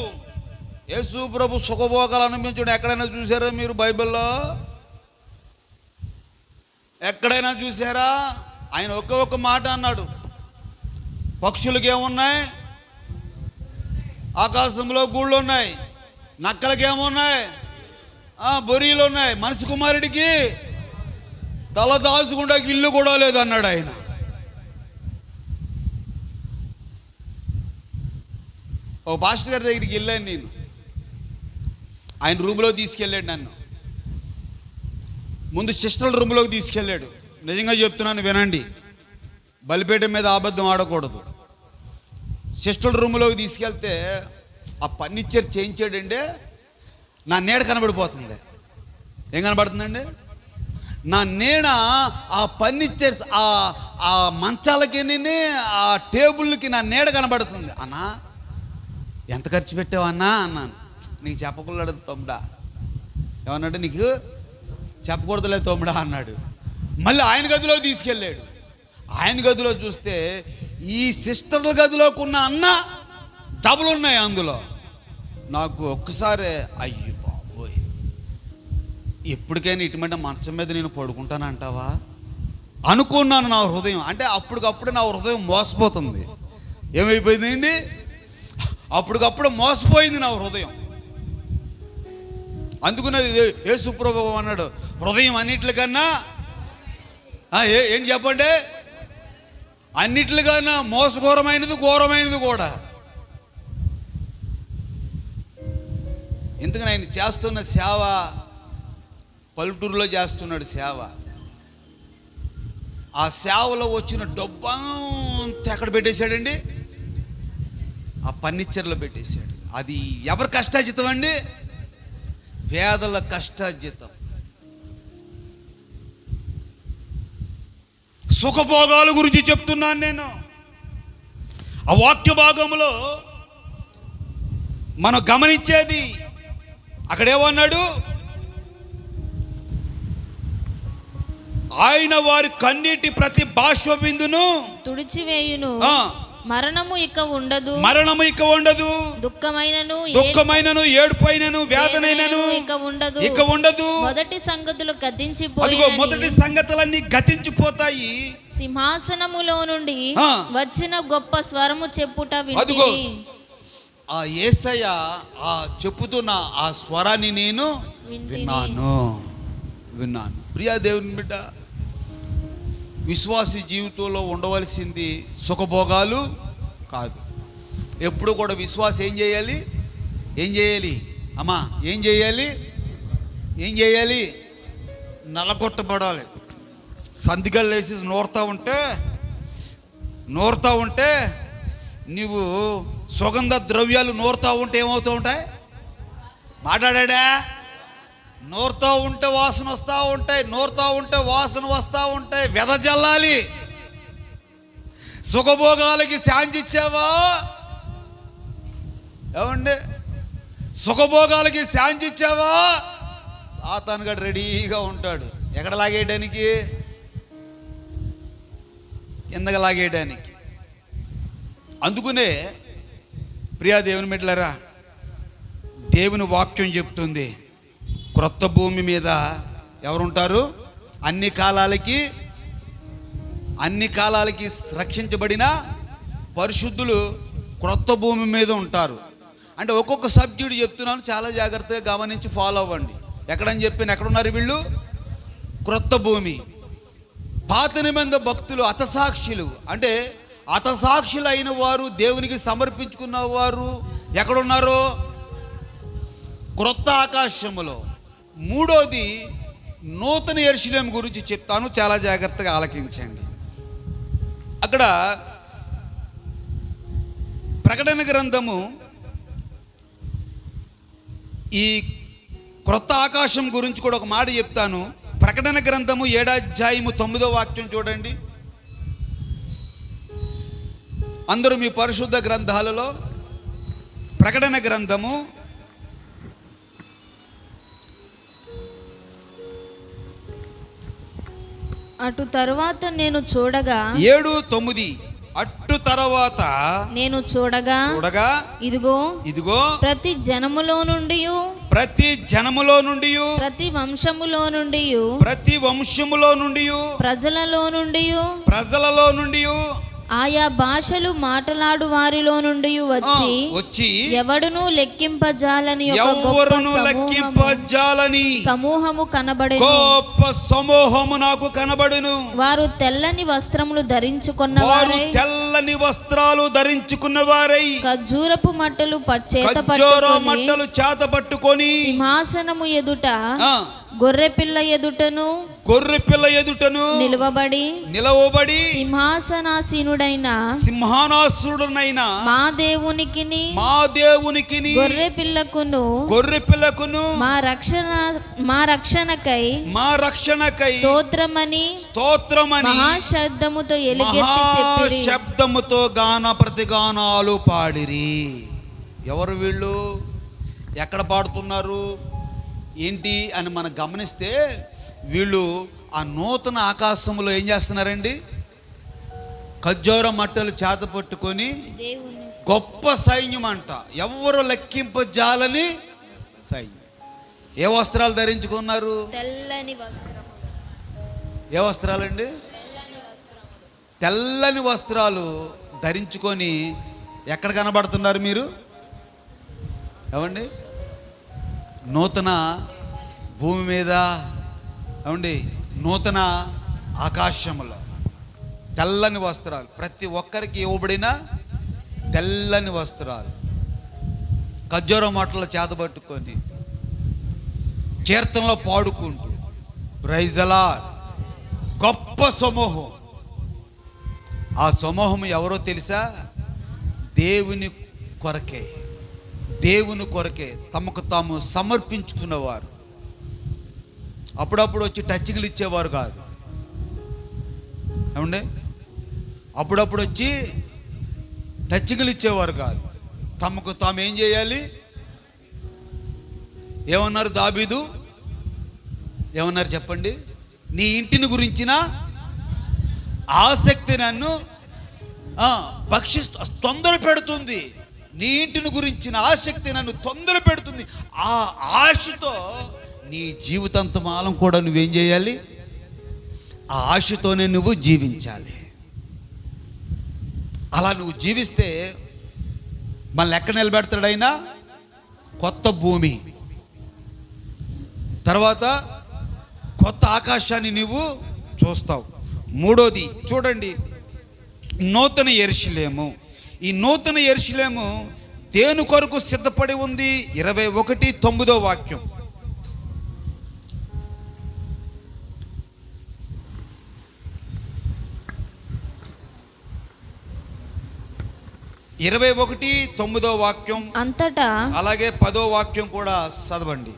యేసు ప్రభు సుఖభోగాలు అనిపించడం ఎక్కడైనా చూసారా మీరు? బైబిల్లో ఎక్కడైనా చూసారా? ఆయన ఒక్క మాట అన్నాడు, పక్షులకి ఏమున్నాయి? ఆకాశంలో గూళ్ళు ఉన్నాయి. నక్కలకి ఏమున్నాయి? బొరియలు ఉన్నాయి. మనిషి కుమారుడికి తల దాచుకుండా ఇల్లు కూడా లేదన్నాడు ఆయన. ఓ పాస్టర్ గారి దగ్గరికి వెళ్ళాను నేను. ఆయన రూమ్లో తీసుకెళ్ళాడు నన్ను. ముందు సిస్టర్ల రూమ్లోకి తీసుకెళ్ళాడు. నిజంగా చెప్తున్నాను వినండి, బలిపేట మీద అబద్ధం ఆడకూడదు. సిస్టర్ల రూమ్లోకి తీసుకెళ్తే ఆ ఫర్నిచర్ చేయించాడండి. నా నీడ కనబడిపోతుంది. ఏం కనబడుతుందండి? నా నీడ ఆ ఫర్నిచర్స్, ఆ మంచాలకి, ఆ టేబుల్కి నా నీడ కనబడుతుంది. అన్నా ఎంత ఖర్చు పెట్టావు అన్నా అన్నాను. నీకు చెప్పకూడదు తమ్ముడా. ఏమన్నాడు? నీకు చెప్పకూడదులే తమ్ముడా అన్నాడు. మళ్ళీ ఆయన గదిలో తీసుకెళ్ళాడు. ఆయన గదిలో చూస్తే ఈ సిస్టర్ల గదిలోకి ఉన్న అన్న డబుల్ ఉన్నాయి అందులో. నాకు ఒక్కసారే అయ్యో బాబోయ్, ఎప్పటికైనా ఇటువంటి మంచం మీద నేను పడుకుంటానంటావా అనుకున్నాను. నా హృదయం అంటే అప్పటికప్పుడు నా హృదయం మోసపోతుంది. ఏమైపోయిందండి? అప్పటికప్పుడు మోసపోయింది నా హృదయం. అందుకున్నది యేసు ప్రభువు అన్నాడు, హృదయం అన్నిట్లకన్నా ఏంటి చెప్పండి, అన్నిట్లుకన్నా మోసఘోరమైనది, ఘోరమైనది కూడా. ఎందుకని ఆయన చేస్తున్న సేవ పల్లెటూరులో చేస్తున్నాడు సేవ. ఆ సేవలో వచ్చిన డబ్బంతా ఎక్కడ పెట్టేశాడండి? ఆ ఫర్నిచర్లో పెట్టేశాడు. అది ఎవరి కష్టార్జితం అండి? పేదల కష్టార్జితం. సుఖభోగాల గురించి చెప్తున్నాను నేను. ఆ వాక్య భాగంలో మనం గమనించేది అక్కడేమన్నాడు? ఆయన వారి కన్నీటి ప్రతి బాష్ప బిందును తుడిచివేయును. మరణము ఇక ఉండదు. దుఃఖమైనను ఏడుపైనను వేదనైనను ఇక ఉండదు. మొదటి సంగతులు గతించిపోయాయి. మొదటి సంగతులన్నీ గతించిపోతాయి. సింహాసనములో నుండి వచ్చిన గొప్ప స్వరము చెప్పుట వింటిని. ఆ యేసయ్య ఆ చెప్పుతున్న ఆ స్వరాన్ని నేను విన్నాను. ప్రియా దేవుని బిడ్డ, విశ్వాసి జీవితంలో ఉండవలసింది సుఖభోగాలు కాదు. ఎప్పుడు కూడా విశ్వాసి ఏం చేయాలి అమ్మా? ఏం చేయాలి? నలగొట్టబడాలి. సందిగలు వేసి నోరుతూ ఉంటే నీవు సుగంధ ద్రవ్యాలు నోరుతూ ఉంటే ఏమవుతూ ఉంటాయి? మాట్లాడా? నోరుతూ ఉంటే వాసన వస్తూ ఉంటాయి. నోరుతూ ఉంటే వాసన వస్తూ ఉంటాయి. వెదజల్లాలి. సుఖభోగాలకి శాంతిచ్చావా? ఏమండి, సుఖభోగాలకి శాంతిచ్చావా? సాతాను గడు రెడీగా ఉంటాడు. ఎక్కడ లాగేయడానికి? లాగేయడానికి. అందుకనే ప్రియా దేవుని బిడ్డలారా, దేవుని వాక్యం చెప్తుంది, క్రొత్త భూమి మీద ఎవరుంటారు? అన్ని కాలాలకి రక్షించబడిన పరిశుద్ధులు క్రొత్త భూమి మీద ఉంటారు. అంటే ఒక్కొక్క సబ్జెక్టు చెప్తున్నాను, చాలా జాగ్రత్తగా గమనించి ఫాలో అవ్వండి. ఎక్కడని చెప్పిన ఎక్కడున్నారు వీళ్ళు? క్రొత్త భూమి. పాత నిబంధన భక్తులు హతసాక్షులు, అంటే హతసాక్షులు అయిన వారు, దేవునికి సమర్పించుకున్న వారు ఎక్కడున్నారో? క్రొత్త ఆకాశములో. మూడోది నూతన యెరూషలేము గురించి చెప్తాను, చాలా జాగ్రత్తగా ఆలకించండి. అక్కడ ప్రకటన గ్రంథము ఈ క్రొత్త ఆకాశం గురించి కూడా ఒక మాట చెప్తాను. ప్రకటన గ్రంథము 7వ అధ్యాయము 9వ వాక్యం చూడండి. అందరూ మీ పరిశుద్ధ గ్రంథాలలో ప్రకటన గ్రంథము అటు తరువాత నేను చూడగా 7:9 అటు తర్వాత నేను చూడగా ఇదిగో ప్రతి జనములో నుండి ప్రతి వంశములో నుండి ప్రజలలో నుండి ఆయా భాషలు మాట్లాడు వారిలో నుండి వచ్చి ఎవడును లెక్కింపజాలని సమూహము కనబడెను. గొప్ప సమూహము నాకు కనబడును. వారు తెల్లని వస్త్రములు ధరించుకున్న వారై ఖర్జూరపు మట్టలు చేత పట్టుకొని సింహాసనము ఎదుట గొర్రెపిల్ల ఎదుటను నిలవబడి సింహాసనాసీనుడైన మా దేవునికిని గొర్రెపిల్లకును మా రక్షణకై స్తోత్రమని మహాశబ్దముతో ఎలుగెత్తి చెప్పిరి. శబ్దముతో గాన ప్రతిగానాలు పాడిరి. ఎవరు వీళ్ళు? ఎక్కడ పాడుతున్నారు ఏంటి అని మనం గమనిస్తే, వీళ్ళు ఆ నూతన ఆకాశంలో ఏం చేస్తున్నారండి? ఖర్జూర మట్టలు చేత పట్టుకొని గొప్ప సైన్యం అంట, ఎవరు లెక్కింపజాలని సైన్యం. ఏ వస్త్రాలు ధరించుకున్నారు? తెల్లని వస్త్రం. ఏ వస్త్రాలండి? తెల్లని వస్త్రాలు ధరించుకొని ఎక్కడ కనబడుతున్నారు మీరు? ఏమండి? నూతన భూమి మీద, ఏమండి, నూతన ఆకాశములో తెల్లని వస్త్రాలు, ప్రతి ఒక్కరికి ఇవ్వబడిన తెల్లని వస్త్రాలు, ఖర్జూర మట్టలు చేతబట్టుకొని కీర్తనలో పాడుకుంటూ ప్రైజ్ ది లార్డ్. గొప్ప సమూహం. ఆ సమూహం ఎవరో తెలుసా? దేవుని కొరకే తమకు తాము సమర్పించుకున్నవారు. అప్పుడప్పుడు వచ్చి టచ్చింగ్లు ఇచ్చేవారు కాదు, ఏమండి? అప్పుడప్పుడు వచ్చి టచ్చింగ్లు ఇచ్చేవారు కాదు. తమకు తాము ఏం చేయాలి? ఏమన్నారు దావీదు? ఏమన్నారు చెప్పండి? నీ ఇంటిని గురించిన ఆసక్తి నన్ను తొందర పెడుతుంది. నీ ఇంటిని గురించిన ఆసక్తి నన్ను తొందర పెడుతుంది. ఆ ఆశతో నీ జీవితాంతమాలం కూడా నువ్వేం చేయాలి? ఆ ఆశతోనే నువ్వు జీవించాలి. అలా నువ్వు జీవిస్తే మళ్ళీ ఎక్కడ నిలబెడతాడైనా? కొత్త భూమి, తర్వాత కొత్త ఆకాశాన్ని నువ్వు చూస్తావు. మూడోది చూడండి, నూతన యెరూషలేము. ఈ నూతన యెరూషలేము దేని కొరకు సిద్ధపడి ఉంది? 21:9 వాక్యం. 21:9 వాక్యం. అంతటా అలాగే 10వ వాక్యం కూడా చదవండి.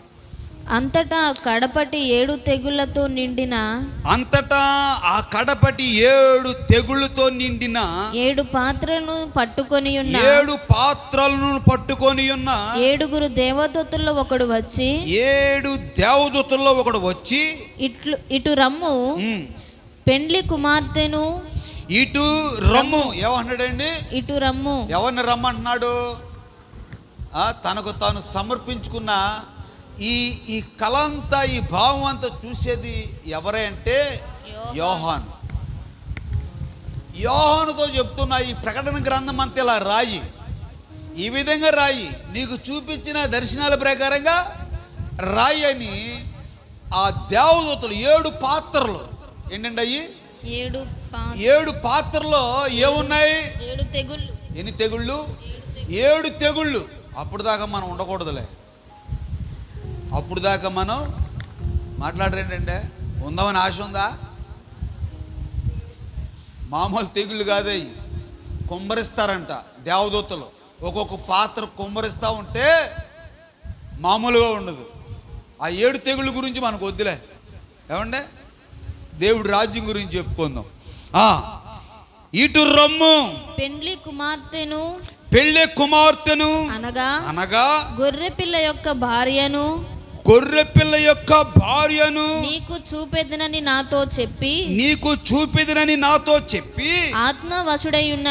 అంతటా కడపటి 7 తెగుళ్లతో నిండిన, అంతటా ఆ కడపటి 7 తెగుళ్ళతో నిండిన 7 పాత్రలను పట్టుకొని ఉన్న 7 పాత్రలను పట్టుకొని ఉన్న 7 దేవదూతల్లో ఒకడు వచ్చి 7 దేవదూతల్లో ఒకడు వచ్చి ఇటు రమ్ము, పెండ్లి కుమార్తెను ఇటు రమ్ము. ఏమంటున్నాడండి? ఇటు రమ్ము. ఎవరిని రమ్మంటున్నాడు? తనకు తాను సమర్పించుకున్న ఈ కళ అంతా, ఈ భావం అంతా చూసేది ఎవరే అంటే యోహాను. యోహానుతో చెప్తున్నా, ఈ ప్రకటన గ్రంథం అంతా ఇలా రాయి, ఈ విధంగా రాయి, నీకు చూపించిన దర్శనాల ప్రకారంగా రాయి అని ఆ దేవదూతలు 7 పాత్రలు ఏంటండి అయ్యి 7 పాత్రలో ఏమున్నాయి? 7 తెగుళ్ళు. ఎన్ని తెగుళ్ళు? 7 తెగుళ్ళు. అప్పుడు దాకా మనం ఉండకూడదులే. అప్పుడు దాకా మనం మాట్లాడరేంటంటే ఉందామని ఆశ ఉందా? మామూలు తెగుళ్ళు కాదయ్యి, కుమ్మరిస్తారంట దేవదూతలు. ఒక్కొక్క పాత్ర కుమ్మరిస్తూ ఉంటే మామూలుగా ఉండదు. ఆ 7 తెగుళ్ళ గురించి మనకు వద్దులే. ఏమండే, దేవుడి రాజ్యం గురించి చెప్పుకుందాం. ఇటు రమ్ము, పెళ్లి కుమార్తెను అనగా గొర్రె పిల్ల యొక్క భార్యను నీకు చూపెదనని నాతో చెప్పి ఆత్మవశుడై ఉన్న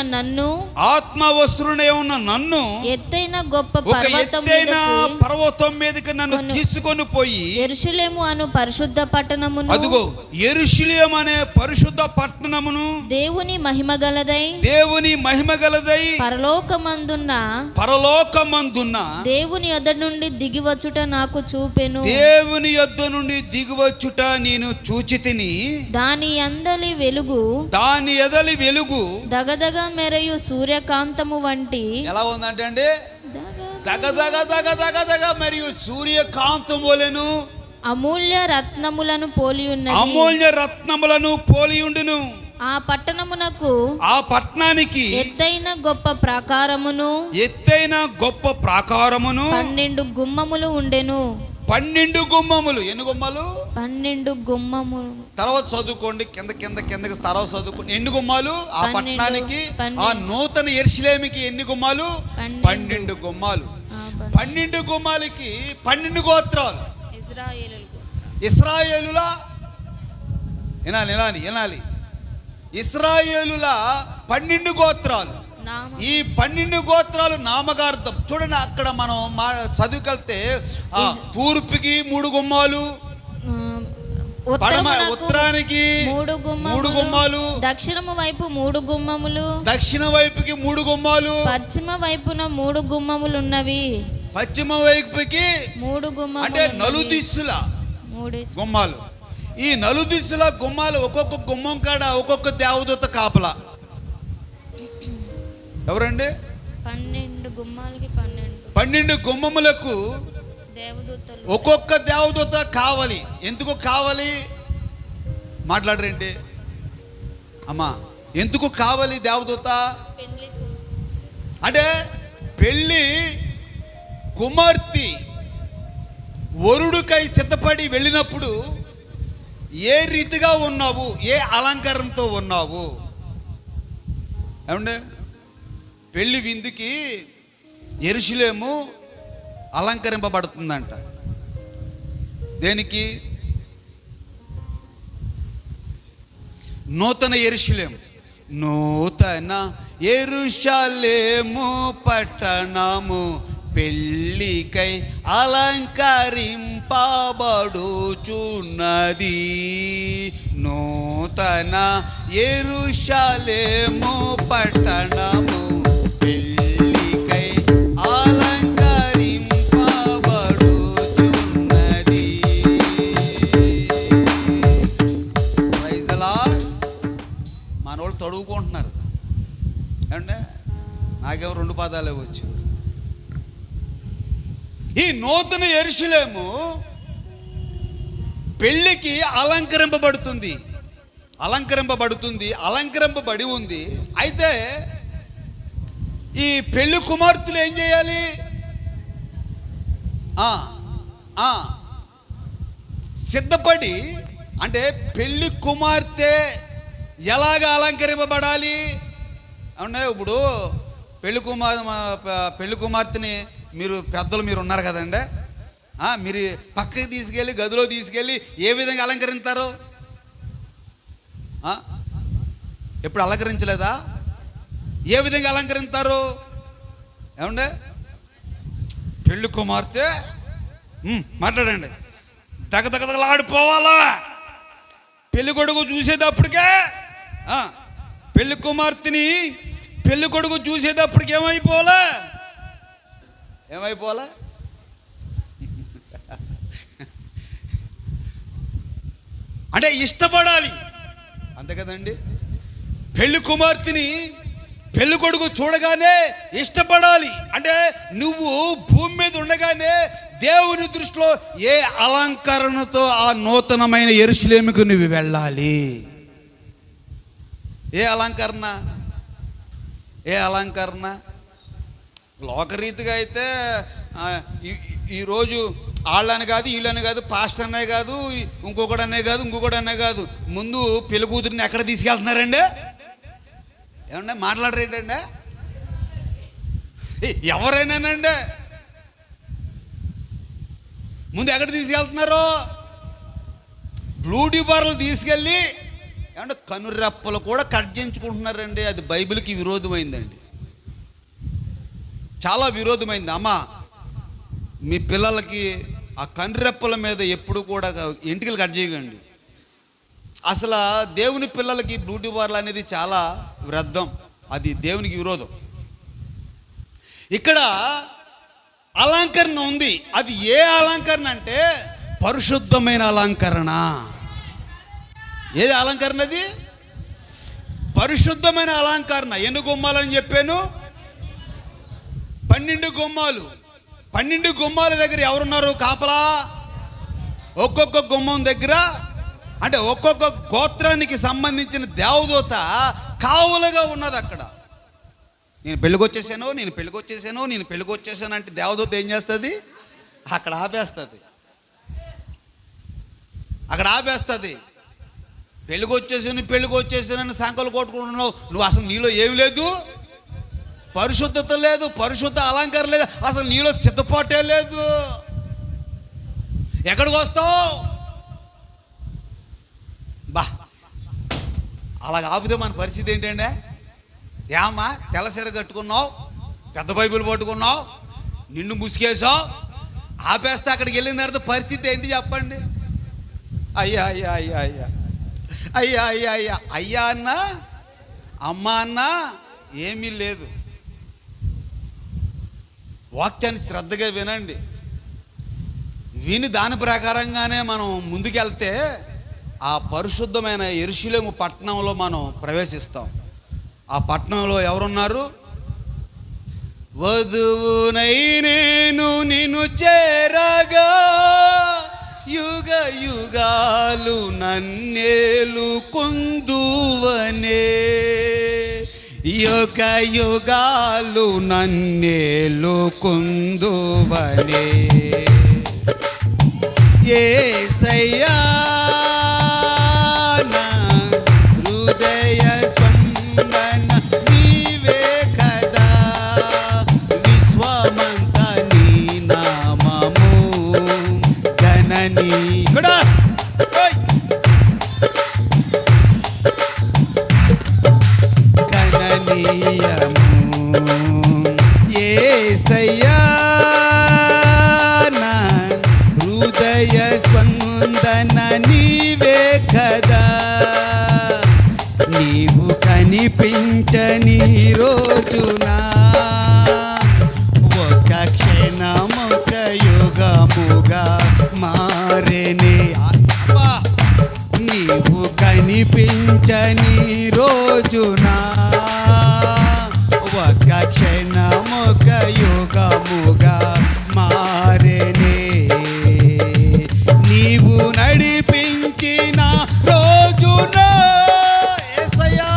నన్ను ఎత్తైన గొప్ప పర్వతం మీదకి నన్ను తీసుకొని పోయి యెరూషలేము అను పరిశుద్ధ పట్టణమును, అదిగో యెరూషలేము అనే పరిశుద్ధ పట్టణమును, దేవుని మహిమ గలదై పరలోకమందున్న దేవుని యొద్ద నుండి దిగివచ్చుట నాకు చూపెను. దేవుని యొద్ద నుండి దిగివచ్చుట నేను చూచితిని. దాని ఎదలి వెలుగు దగదగ మెరయు సూర్యకాంతము వంటి. ఎలా ఉందంటే అండి, దగదగ మరియు సూర్యకాంతం వలెను అమూల్య రత్నములను పోలి ఉండును. ఆ పట్టణానికి ఎత్తైన గొప్ప ప్రాకారమును 12 గుమ్మములు ఉండెను. 12 గుమ్మములు. ఎన్ని గుమ్మాలు? 12 గుమ్మములు. తర్వాత చదువుకోండి, కిందకి తర్వాత చదువుకోండి. ఎన్ని గుమ్మాలు? ఆ పట్టణానికి, ఆ నూతన యెరూషలేముకి ఎన్ని గుమ్మాలు? 12 గుమ్మాలు. 12 గుమ్మాలకి 12 గోత్రాలు. ఇశ్రాయేలుల వినాలి. ఇశ్రాయేలుల 12 గోత్రాలు. ఈ 12 గోత్రాలు నామకార్థం. చూడండి, అక్కడ మనం చదువుకెళ్తే తూర్పుకి 3 గుమ్మాలు, ఉత్తరానికి 3 గుమ్మాలు, దక్షిణము వైపు 3 గుమ్మములు, దక్షిణ వైపుకి 3 గుమ్మాలు, పశ్చిమ వైపున 3 గుమ్మములు ఉన్నవి. పశ్చిమ వైపుకి 3 గుమ్మములు అంటే నలుదిశల 3 గుమ్మాలు. ఈ నలుదిశల గుమ్మాలు, ఒక్కొక్క గుమ్మం కాడ ఒక్కొక్క దేవదూత కాపలా. ఎవరండి? 12 గుమ్మాలకి 12 గుమ్మములకు దేవదూతలు, ఒక్కొక్క దేవదూత కావాలి. ఎందుకు కావాలి? మాట్లాడరేంటి అమ్మా? ఎందుకు కావాలి దేవదూత అంటే? పెళ్ళి కుమార్తె వరుడుకై సిద్ధపడి వెళ్ళినప్పుడు ఏ రీతిగా ఉన్నావు, ఏ అలంకారంతో ఉన్నావు? ఏమండి, పెళ్లి విందుకి యెరూషలేము అలంకరింపబడుతుందంట. దేనికి? నూతన యెరూషలేము. నూతన యెరూషలేము పట్టణము పెళ్ళికై అలంకరింపబడుచున్నది. నూతన యెరూషలేము పట్టణము పెళ్ళికై అలంకరింపబడుచున్నది. Praise the Lord. మనోళ్ళు తడువుకుంటున్నారు అంటే నాకేమో 2 పాదాలే వచ్చు. ఈ నూతన యెరూషలేము పెళ్ళికి అలంకరింపబడి ఉంది. అయితే ఈ పెళ్లి కుమార్తెలు ఏం చేయాలి? సిద్ధపడి, అంటే పెళ్లి కుమార్తె ఎలాగ అలంకరింపబడాలి అంటే, ఇప్పుడు పెళ్లి కుమార్తెని మీరు ఉన్నారు కదండి, మీరు పక్కకి తీసుకెళ్ళి గదిలో తీసుకెళ్ళి ఏ విధంగా అలంకరిస్తారు? ఎప్పుడు అలంకరించలేదా? ఏ విధంగా అలంకరిస్తారు ఏమండే? పెళ్లి కుమార్తె మాట్లాడండి, దగదగదగలాడిపోవాలా. పెళ్లి కొడుకు చూసేటప్పటికే, పెళ్లి కుమార్తెని పెళ్లి కొడుకు చూసేటప్పటికి ఏమైపోవాలా? అంటే ఇష్టపడాలి, అంతే కదండి. పెళ్లి కుమార్తెని పెళ్లి కొడుకు చూడగానే ఇష్టపడాలి. అంటే నువ్వు భూమి మీద ఉండగానే దేవుని దృష్టిలో ఏ అలంకరణతో ఆ నూతనమైన యెరూషలేముకు నువ్వు వెళ్ళాలి. ఏ అలంకరణ? లోకరీతిగా అయితే ఈరోజు వాళ్ళని కాదు, వీళ్ళని కాదు, పాస్టర్ అనే కాదు, ఇంకొకడనే కాదు, ముందు పెళ్లి కూతురిని ఎక్కడ తీసుకెళ్తున్నారండి? ఏమన్నా మాట్లాడరేంటండి? ఎవరైనానండి ముందు ఎక్కడ తీసుకెళ్తున్నారు? బ్యూటీ పార్లర్ తీసుకెళ్ళి ఏమంటే కనురెప్పలు కూడా కట్ చేయించుకుంటున్నారండి. అది బైబిల్కి విరోధమైందండి, చాలా విరోధమైంది. అమ్మ, మీ పిల్లలకి ఆ కనురెప్పల మీద ఎప్పుడు కూడా ఎంటికలు కట్ చేయకండి. అసలు దేవుని పిల్లలకి బ్యూటీ పార్లర్ అనేది చాలా వ్యర్థం, అది దేవునికి విరోధం. ఇక్కడ అలంకరణ ఉంది. అది ఏ అలంకరణ అంటే పరిశుద్ధమైన అలంకరణ. ఏది అలంకరణ? అది పరిశుద్ధమైన అలంకరణ. ఎన్ని గుమ్మాలని చెప్పాను? 12 గుమ్మాలు. 12 గుమ్మాల దగ్గర ఎవరున్నారు కాపలా? ఒక్కొక్క గుమ్మం దగ్గర అంటే ఒక్కొక్క గోత్రానికి సంబంధించిన దేవదూత కావులుగా ఉన్నది అక్కడ. నేను పెళ్ళికి వచ్చేసాను అంటే దేవదూత ఏం చేస్తుంది? అక్కడ ఆపేస్తుంది. పెళ్ళికి వచ్చేసానని సంకలు కొట్టుకుంటున్నావు. నువ్వు అసలు నీలో ఏమి లేదు, పరిశుద్ధత లేదు, పరిశుద్ధ అలంకారం లేదు, అసలు నీలో సిద్ధపాటే లేదు. ఎక్కడికి వస్తావు? అలాగ ఆపితే మన పరిస్థితి ఏంటంటే, ఏమ్మా తెల్లసీర కట్టుకున్నావు, పెద్ద బైబిల్ పట్టుకున్నావు, నిన్ను ముసుకేసావు, ఆపేస్తే అక్కడికి వెళ్ళిన తర్వాత పరిస్థితి ఏంటి చెప్పండి? అయ్యా అన్నా అమ్మ అన్నా ఏమీ లేదు. వాక్యాన్ని శ్రద్ధగా వినండి. విని దాని ప్రకారంగానే మనం ముందుకెళ్తే ఆ పరిశుద్ధమైన యెరూషలేము పట్టణంలో మనం ప్రవేశిస్తాం. ఆ పట్టణంలో ఎవరున్నారు? వధువునై నేను నిన్ను చేరగా యుగ యుగాలు నన్నేలు కొందువనే, యుగ యుగాలు నన్నేలు కొందువనే. యేసయ్యా నా హృదయ స్పందన నీవే కదా, విశ్వమంత నీ నామము జననీ. కూడా గణనీయము యేసయ్యా నా హృదయ స్పందన నీవే కదా, నీవు కనిపించని రోజున ఒక క్షణముక యుగముగా మారేనే. నీవు కనిపించని రోజున ఒక క్షణముక యుగముగా మారేనే. నీవు నడిపించిన రోజున యేసయ్యా,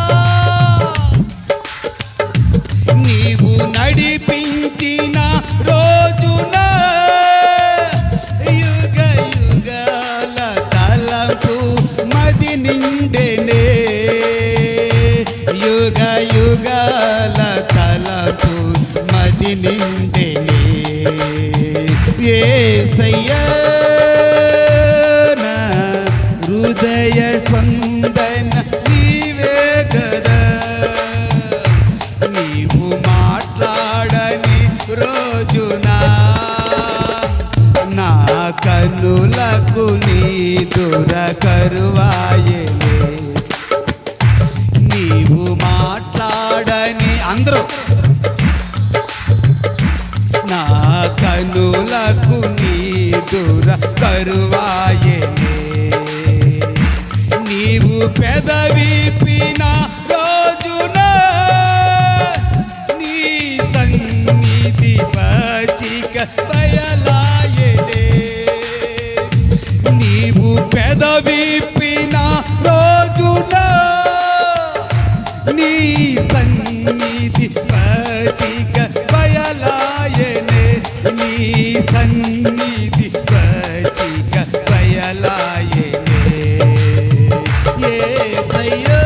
నీవు నడిపించిన రోజున యుగ యుగాల తలంపు మది నిండెనే, యుగ యుగాల తలంపు మది నిండెనే. యేసయ్యా నా హృదయ స్పందన నీవే కదా, కరువాయలే. నీవు మాట్లాడని అందరూ నా కనులకు నీదుర కరువాయలే. నీవు పెదవిపిన రోజున నీ సన్నిధి పచ్చిక బయలాయలే. నీవు పెదవిపిన రోజున నీ సన్నిధి పచ్చిక బయలాయలే. నీ సన్నిధి పచ్చిక బయలాయలే. యేసయ్యా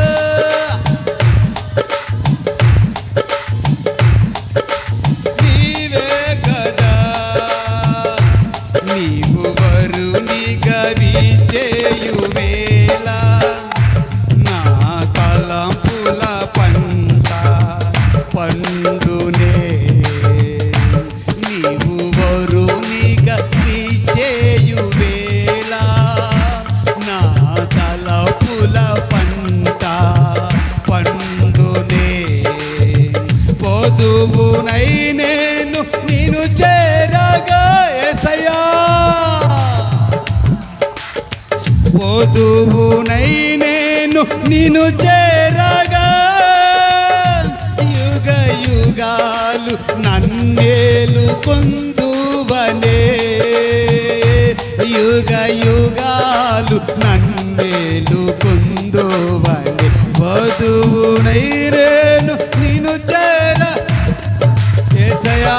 నీవే కదా, నీవు వరునిగా విచేయు వేళ నా తలంపుల పంట పండునే. నీవు వరునిగా విచేయు వేళ నా తలపుల పంట పండునే. పొదువునై నేను నిన్ను చేరగా యేసయ్యా, పొదువునై నేను నిన్ను చేరగా యుగ యుగాలు నన్నేలు కొందువనే. యుగ యుగాలు నన్నేలు కొందువనే. వధువునై నేను నిన్ను చేర యేసయ్యా,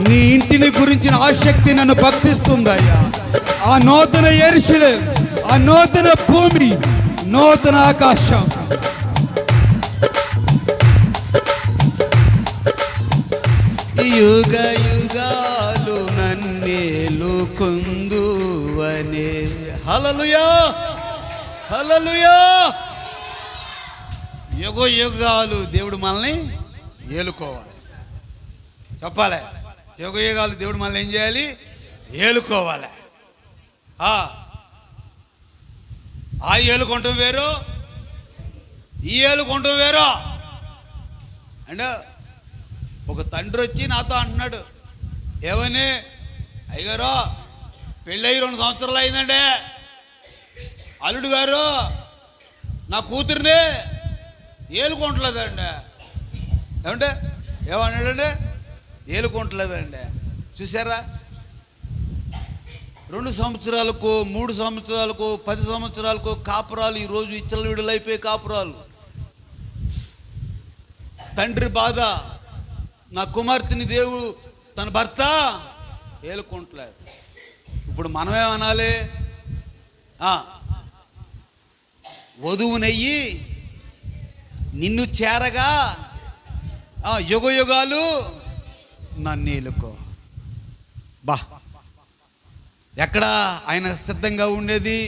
నీ ఇంటిని గురించిన ఆసక్తి నన్ను భక్తిస్తుందయ్యా. ఆ నూతన యెరూషలేము, ఆ నూతన భూమి, నూతన ఆకాశం. యుగ యుగాలు నన్నేలు కొందువనే. హల్లెలూయా, హల్లెలూయా. యుగ యుగాలు దేవుడు మనల్ని ఏలుకోవాలి. చెప్పాలి, యుగ యుగాలు దేవుడు మనల్ని ఏం చేయాలి? ఏలుకోవాలి. ఆ ఏలుకుంటాం వేరు, ఈ ఏలుకుంటాం వేరు. అంటే ఒక తండ్రి వచ్చి నాతో అంటున్నాడు, ఏమని, అయ్యగారు పెళ్ళయి 2 సంవత్సరాలు అయిందండి, అల్లుడు గారు నా కూతుర్ని ఏలుకుంటలేదండి. ఏమంటే ఏమన్నాడండి? ఏలుకుంటలేదండి. చూసారా, 2 సంవత్సరాలకు 3 సంవత్సరాలకు 10 సంవత్సరాలకు కాపురాలు ఈరోజు ఇచ్చలు విడుదలైపోయే కాపురాలు. తండ్రి బాధ, నా కుమార్తెని దేవుడు తన భర్త ఏలుకుంటలేదు. ఇప్పుడు మనమేమనాలి? వధువునయ్యి నిన్ను చేరగా యుగ యుగాలు నన్ను ఏలుకో. బా, ఎక్కడ ఆయన సిద్ధంగా ఉండేది?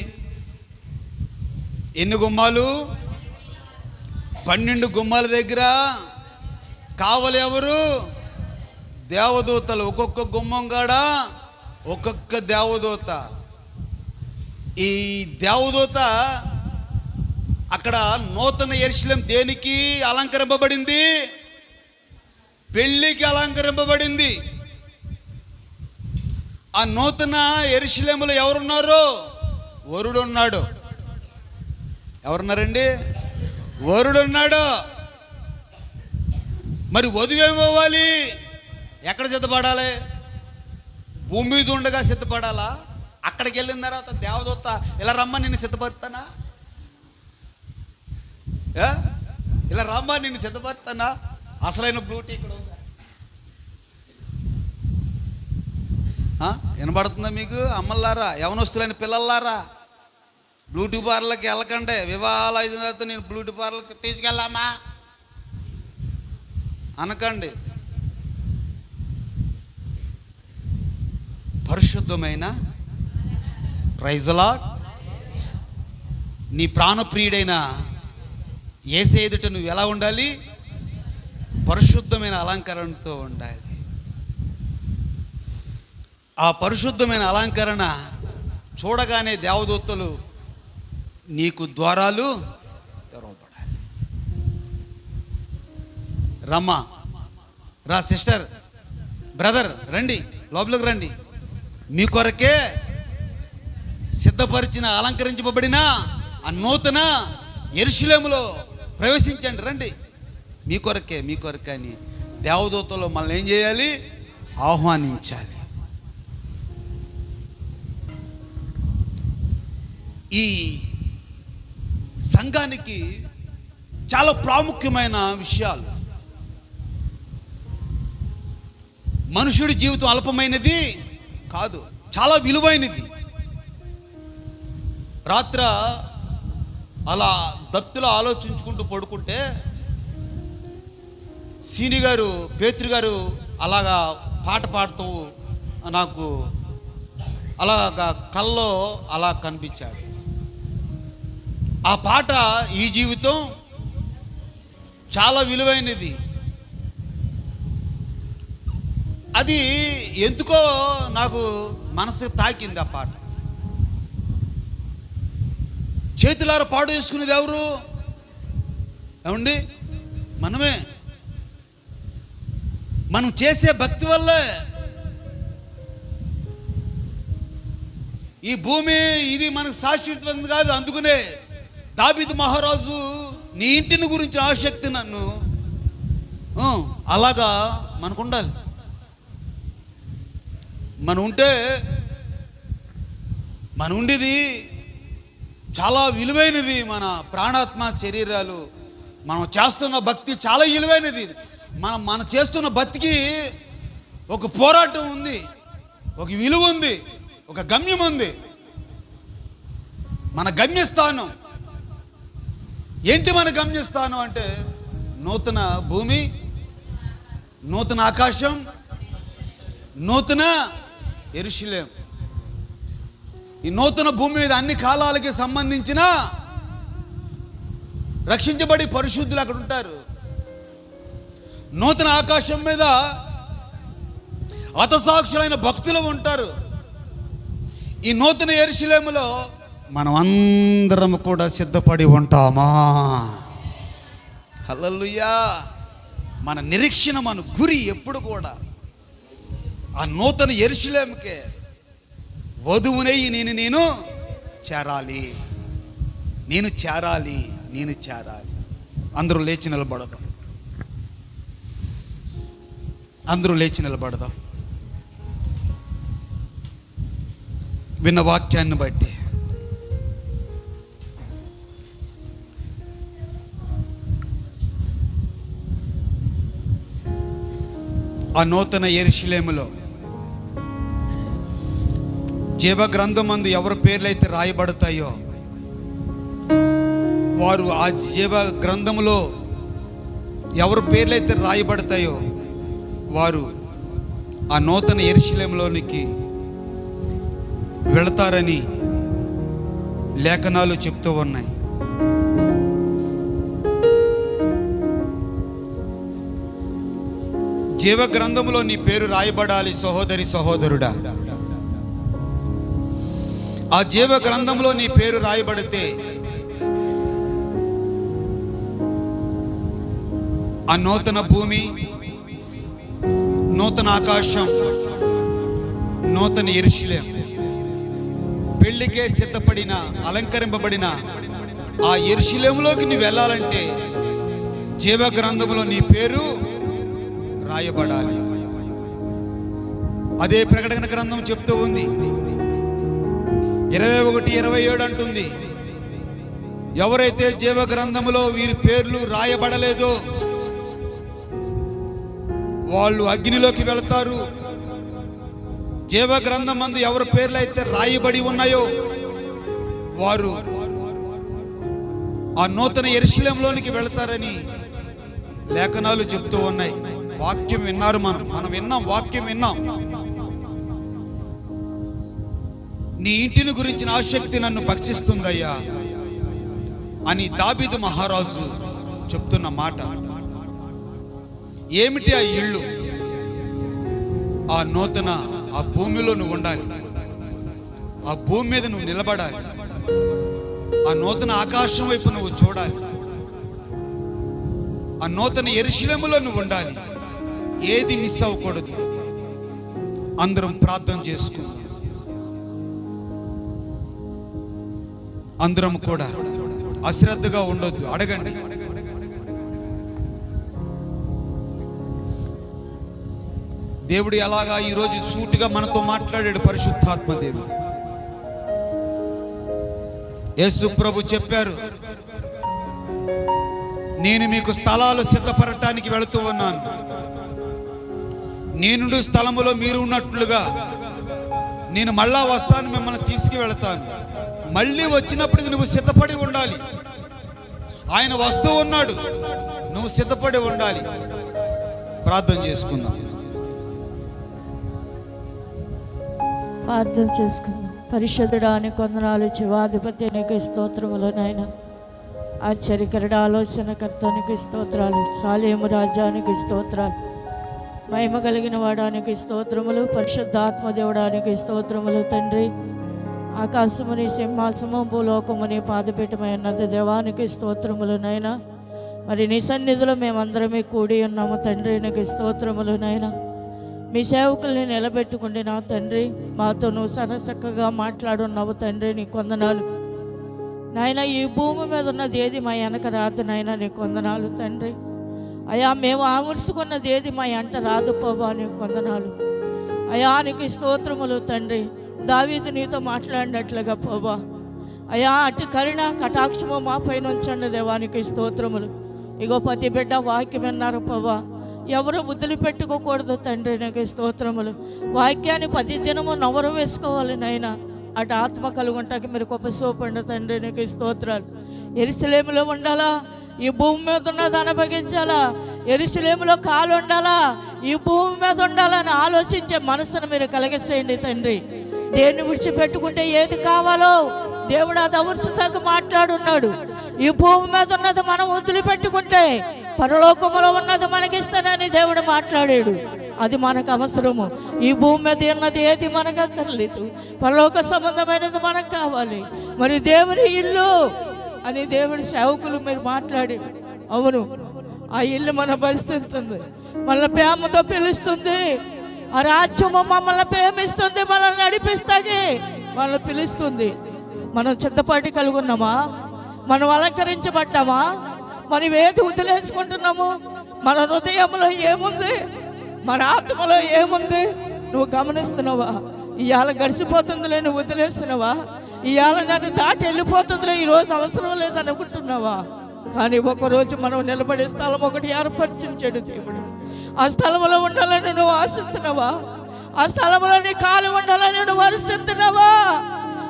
ఎన్ని గుమ్మాలు? 12 గుమ్మాల దగ్గర కావలి ఎవరు? దేవదూతలు. ఒక్కొక్క గుమ్మం కాడ ఒక్కొక్క దేవదూత. ఈ దేవదూత అక్కడ నూతన యెరూషలేము దేనికి అలంకరింపబడింది? పెళ్ళికి అలంకరింపబడింది. ఆ నూతన యెరూషలేములో ఎవరున్నారు? వరుడు ఉన్నాడు. ఎవరున్నారండి? వరుడు ఉన్నాడు. మరి వధువు ఏమవ్వాలి? ఎక్కడ సిద్ధపడాలి? భూమి మీద ఉండగా సిద్ధపడాలా? అక్కడికి వెళ్ళిన తర్వాత దేవదూత ఇలా రమ్మ నిన్ను సిద్ధపడతానా, ఇలా రమ్మ నిన్ను సిద్ధపడతానా? అసలైన బ్లూటీ ఇక్కడ ఉందా? వినబడుతుందా మీకు? అమ్మలారా, యవనస్తులైన పిల్లలారా, బ్యూటీ పార్లర్కి వెళ్ళకండి. వివాహాలు అయిన తర్వాత నేను బ్యూటీ పార్లర్కి తీసుకెళ్ళామా అనకండి. పరిశుద్ధమైన ప్రైజ్ ది లార్డ్ నీ ప్రాణప్రియుడైన యేసు ఎదుట నువ్వు ఎలా ఉండాలి? పరిశుద్ధమైన అలంకరణతో ఉండాలి. ఆ పరిశుద్ధమైన అలంకరణ చూడగానే దేవదూతలు నీకు ద్వారాలు తెరవబడాలి. రమ్మా, రా సిస్టర్, బ్రదర్, రండి, లోపలికి రండి. మీ కొరకే సిద్ధపరిచిన, అలంకరించబడిన ఆ నూతన యెరూషలేములో ప్రవేశించండి, రండి. మీ కొరకే అని దేవదూతలు మనల్ని ఏం చేయాలి? ఆహ్వానించాలి. ఈ సంఘానికి చాలా ప్రాముఖ్యమైన విషయాలు. మనుషుడి జీవితం అల్పమైనది కాదు, చాలా విలువైనది. రాత్ర అలా దత్తులో ఆలోచించుకుంటూ పడుకుంటే సీని గారు, పేతురు గారు అలాగా పాట పాడుతూ నాకు అలాగా కల్లో అలా కనిపించాడు. ఆ పాట ఈ జీవితం చాలా విలువైనది. అది ఎందుకో నాకు మనసు తాకింది ఆ పాట. చేతులార పాడు చేసుకునేది ఎవరు? ఏమండి? మనమే. మనం చేసే భక్తి వల్లే ఈ భూమి ఇది మనకు శాశ్వతమైనది కాదు. అందుకనే దావీదు మహారాజు నీ ఇంటిని గురించి ఆసక్తి నన్ను అలాగా మనకు ఉండాలి. మనం ఉండేది చాలా విలువైనది. మన ప్రాణాత్మ శరీరాలు, మనం చేస్తున్న భక్తి చాలా విలువైనది. మనం చేస్తున్న భక్తికి ఒక పోరాటం ఉంది, ఒక విలువ ఉంది, ఒక గమ్యం ఉంది. మన గమ్యస్థానం ఏంటి? మన గమ్యస్థానం అంటే నూతన భూమి, నూతన ఆకాశం, నూతన యెరూషలేము. ఈ నూతన భూమి మీద అన్ని కాలాలకి సంబంధించిన రక్షించబడి పరిశుద్ధులు అక్కడ ఉంటారు. నూతన ఆకాశం మీద హతసాక్షులైన భక్తులు ఉంటారు. ఈ నూతన యెరూషలేములో మనం అందరం కూడా సిద్ధపడి ఉంటామా? హల్లెలూయా. మన నిరీక్షణ, మన గురి ఎప్పుడు కూడా ఆ నూతన యెరూషలేముకే. వధువునై నేను చేరాలి, నేను చేరాలి. అందరూ లేచి నిలబడదాం. విన్న వాక్యాన్ని బట్టి ఆ నూతన యెరూషలేములో జీవ గ్రంథమందు ఎవరి పేర్లైతే రాయబడతాయో వారు, ఆ జీవ గ్రంథములో ఎవరి పేర్లైతే రాయబడతాయో వారు ఆ నూతన యెరూషలేములోనికి వెళతారని లేఖనాలు చెప్తూ ఉన్నాయి. జీవ గ్రంథములో నీ పేరు రాయబడాలి సహోదరి, సహోదరుడా. ఆ జీవ గ్రంథంలో నీ పేరు రాయబడితే ఆ నూతన భూమి, నూతన ఆకాశం, నూతన యెరూషలేము, పెళ్లికే సిద్ధపడిన, అలంకరింపబడిన ఆ యెరూషలేములోకి నువ్వు వెళ్ళాలంటే జీవ గ్రంథంలో నీ పేరు రాయబడాలి. అదే ప్రకటన గ్రంథం చెప్తూ ఉంది. 21:27 అంటుంది, ఎవరైతే జీవ గ్రంథములో వీరి పేర్లు రాయబడలేదో వాళ్ళు అగ్నిలోకి వెళతారు. జీవ గ్రంథం మందు ఎవరి పేర్లు అయితే రాయబడి ఉన్నాయో వారు ఆ నూతన యెరూషలేములోనికి వెళతారని లేఖనాలు చెప్తూ ఉన్నాయి. వాక్యం విన్నారు, మనం విన్నాం, వాక్యం విన్నాం. నీ ఇంటిని గురించిన ఆసక్తి నన్ను భక్షిస్తుందయ్యా అని దావీదు మహారాజు చెప్తున్న మాట. ఏమిటి ఆ ఇళ్ళు? ఆ నూతన ఆ భూమిలో నువ్వు ఉండాలి, ఆ భూమి మీద నువ్వు నిలబడాలి. ఆ నూతన ఆకాశం వైపు నువ్వు చూడాలి. ఆ నూతన యెరూషలేములో నువ్వు ఉండాలి. ఏది మిస్ అవ్వకూడదు. అందరం ప్రార్థన చేసుకుందాం. అందరం కూడా అశ్రద్ధగా ఉండొద్దు. అడగండి. దేవుడు ఎలాగా ఈరోజు సూటిగా మనతో మాట్లాడాడు. పరిశుద్ధాత్మ దేవుడు యేసు ప్రభు చెప్పారు, నేను మీకు స్థలాలు సిద్ధపడటానికి వెళుతూ ఉన్నాను. నేను స్థలములో మీరు ఉన్నట్లుగా నేను మళ్ళా వస్తాను, మిమ్మల్ని తీసుకువెళతాను. మళ్ళీ వచ్చినప్పటికి నువ్వు సిద్ధపడి ఉండాలి. ఆయన వస్తూ ఉన్నాడు, నువ్వు సిద్ధపడి ఉండాలి. ప్రార్థన చేసుకుందాం. ప్రార్థన చేసుకుందాం. పరిశుద్ధుడా నీకు వందనాలు, జీవాధిపతి నీకు స్తోత్రములు నాయన. ఆశ్చర్యకరుడ ఆలోచనకర్త నీకు స్తోత్రాలు. శాలేము రాజానికి స్తోత్రాలు. మహిమ కలిగిన వాడానికి స్తోత్రములు. పరిశుద్ధాత్మ దేవుడానికి స్తోత్రములు. తండ్రి, ఆకాశముని సింహాసము భూలోకముని పాదపీఠమైనది దేవానికి స్తోత్రములు నాయన. మరి నీ సన్నిధిలో మేమందరమే కూడి ఉన్నాము తండ్రి, నీకు స్తోత్రములు నాయన. మీ సేవకుల్ని నిలబెట్టుకుంటే నా తండ్రి, మాతో నువ్వు చక్కగా మాట్లాడున్నావు తండ్రి, నీకు వందనాలు నాయన. ఈ భూమి మీద ఉన్నది ఏది మా వెనక రాదు నాయన, నీకు వందనాలు తండ్రి. అయా మేము ఆముర్చుకున్నది ఏది మా ఎంట రాదు ప్రభా, నీకు వందనాలు అయా. నీకు స్తోత్రములు తండ్రి. దావీదు నీతో మాట్లాడినట్లుగా ప్రభా అయా, అటు కరుణ కటాక్షము మా పైన ఉంచండి దేవానికి స్తోత్రములు. ఇగో ప్రతి బిడ్డ వాక్యం విన్నారు ప్రభా, ఎవరు బుద్ధులు పెట్టుకోకూడదు తండ్రి, నీకు స్తోత్రములు. వాక్యాన్ని ప్రతి దినము నవరు వేసుకోవాలి నాయన. అటు ఆత్మ కలుగుంటాకి మీరు గొప్ప సోపండి తండ్రి, నీకు స్తోత్రాలు. యెరూషలేములో ఉండాలా, ఈ భూమి మీద ఉన్నది అనుభవించాలా. యెరూషలేములో కాలు ఉండాలా, ఈ భూమి మీద ఉండాలని ఆలోచించే మనసును మీరు కలిగేసేయండి తండ్రి. దేన్ని విడిచిపెట్టుకుంటే ఏది కావాలో దేవుడు అది అవసరంగా మాట్లాడున్నాడు. ఈ భూమి మీద ఉన్నది మనం వదిలిపెట్టుకుంటే పరలోకములో ఉన్నది మనకిస్తానని దేవుడు మాట్లాడాడు. అది మనకు అవసరము. ఈ భూమి మీద ఉన్నది ఏది మనకు అక్కర్లేదు, పరలోక సంబంధమైనది మనకు కావాలి. మరి దేవుని ఇల్లు అని దేవుడి సేవకులు మీరు మాట్లాడి, అవును, ఆ ఇల్లు మన బస్తుంది, మన ప్రేమతో పిలుస్తుంది. ఆ రాజ్యము మమ్మల్ని ప్రేమిస్తుంది, మనల్ని నడిపిస్తుంది, మనల్ని పిలుస్తుంది. మనం చిత్తపాటి కలిగి ఉన్నామా? మనం అలంకరించబడ్డామా? మనం ఏది వదిలేసుకుంటున్నాము? మన హృదయంలో ఏముంది, మన ఆత్మలో ఏముంది నువ్వు గమనిస్తున్నావా? ఇవాళ గడిచిపోతుందిలే నువ్వు వదిలేస్తున్నావా? ఇవాళ నన్ను దాటి వెళ్ళిపోతుందిలే, ఈరోజు అవసరం లేదనుకుంటున్నావా? కానీ ఒకరోజు మనం నిలబడే స్థలం ఒకటి ఏర్పరిచించాడు దేవుడు. ఆ స్థలంలో ఉండాలని నువ్వు ఆశిస్తున్నావా? ఆ స్థలంలో నీ కాలు ఉండాలని నువ్వు ఆశిస్తున్నావా?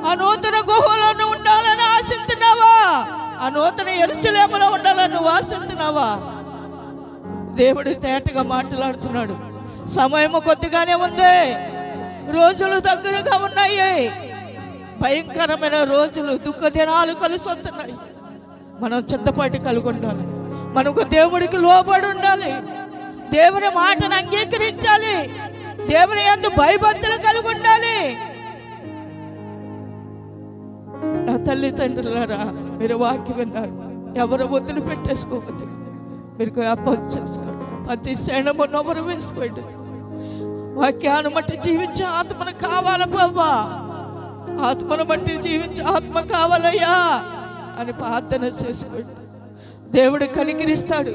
ఆ నూతన గుహలో నువ్వు ఉండాలని ఆశిస్తున్నావా? ఆ నూతన యెరూషలేములో ఉండాలని నువ్వు ఆశిస్తున్నావా? దేవుడు తేటగా మాట్లాడుతున్నాడు. సమయము కొద్దిగానే ఉంది, రోజులు దగ్గరగా ఉన్నాయి, భయంకరమైన రోజులు, దుఃఖ దినాలు కలిసి వస్తున్నాయి. మనం చిత్తపాటి కలిగి ఉండాలి. మనకు దేవుడికి లోబడి ఉండాలి. దేవుని మాటను అంగీకరించాలి. దేవుని యందు భయభక్తులు కలిగి ఉండాలి. నా తల్లిదండ్రులారా, మీరు వాక్యం విన్నారు, ఎవరు వదిలి పెట్టేసుకోవద్దు. మీరు జ్ఞాపకం చేసుకోండి. ప్రతి క్షణము నవ్వరు వేసుకోండి. వాక్యాన్ని బట్టి జీవించే ఆత్మను కావాలి బాబా, ఆత్మను బట్టి జీవించే ఆత్మ కావాలయ్యా అని ప్రార్థన చేసుకోండి. దేవుడు కనికరిస్తాడు.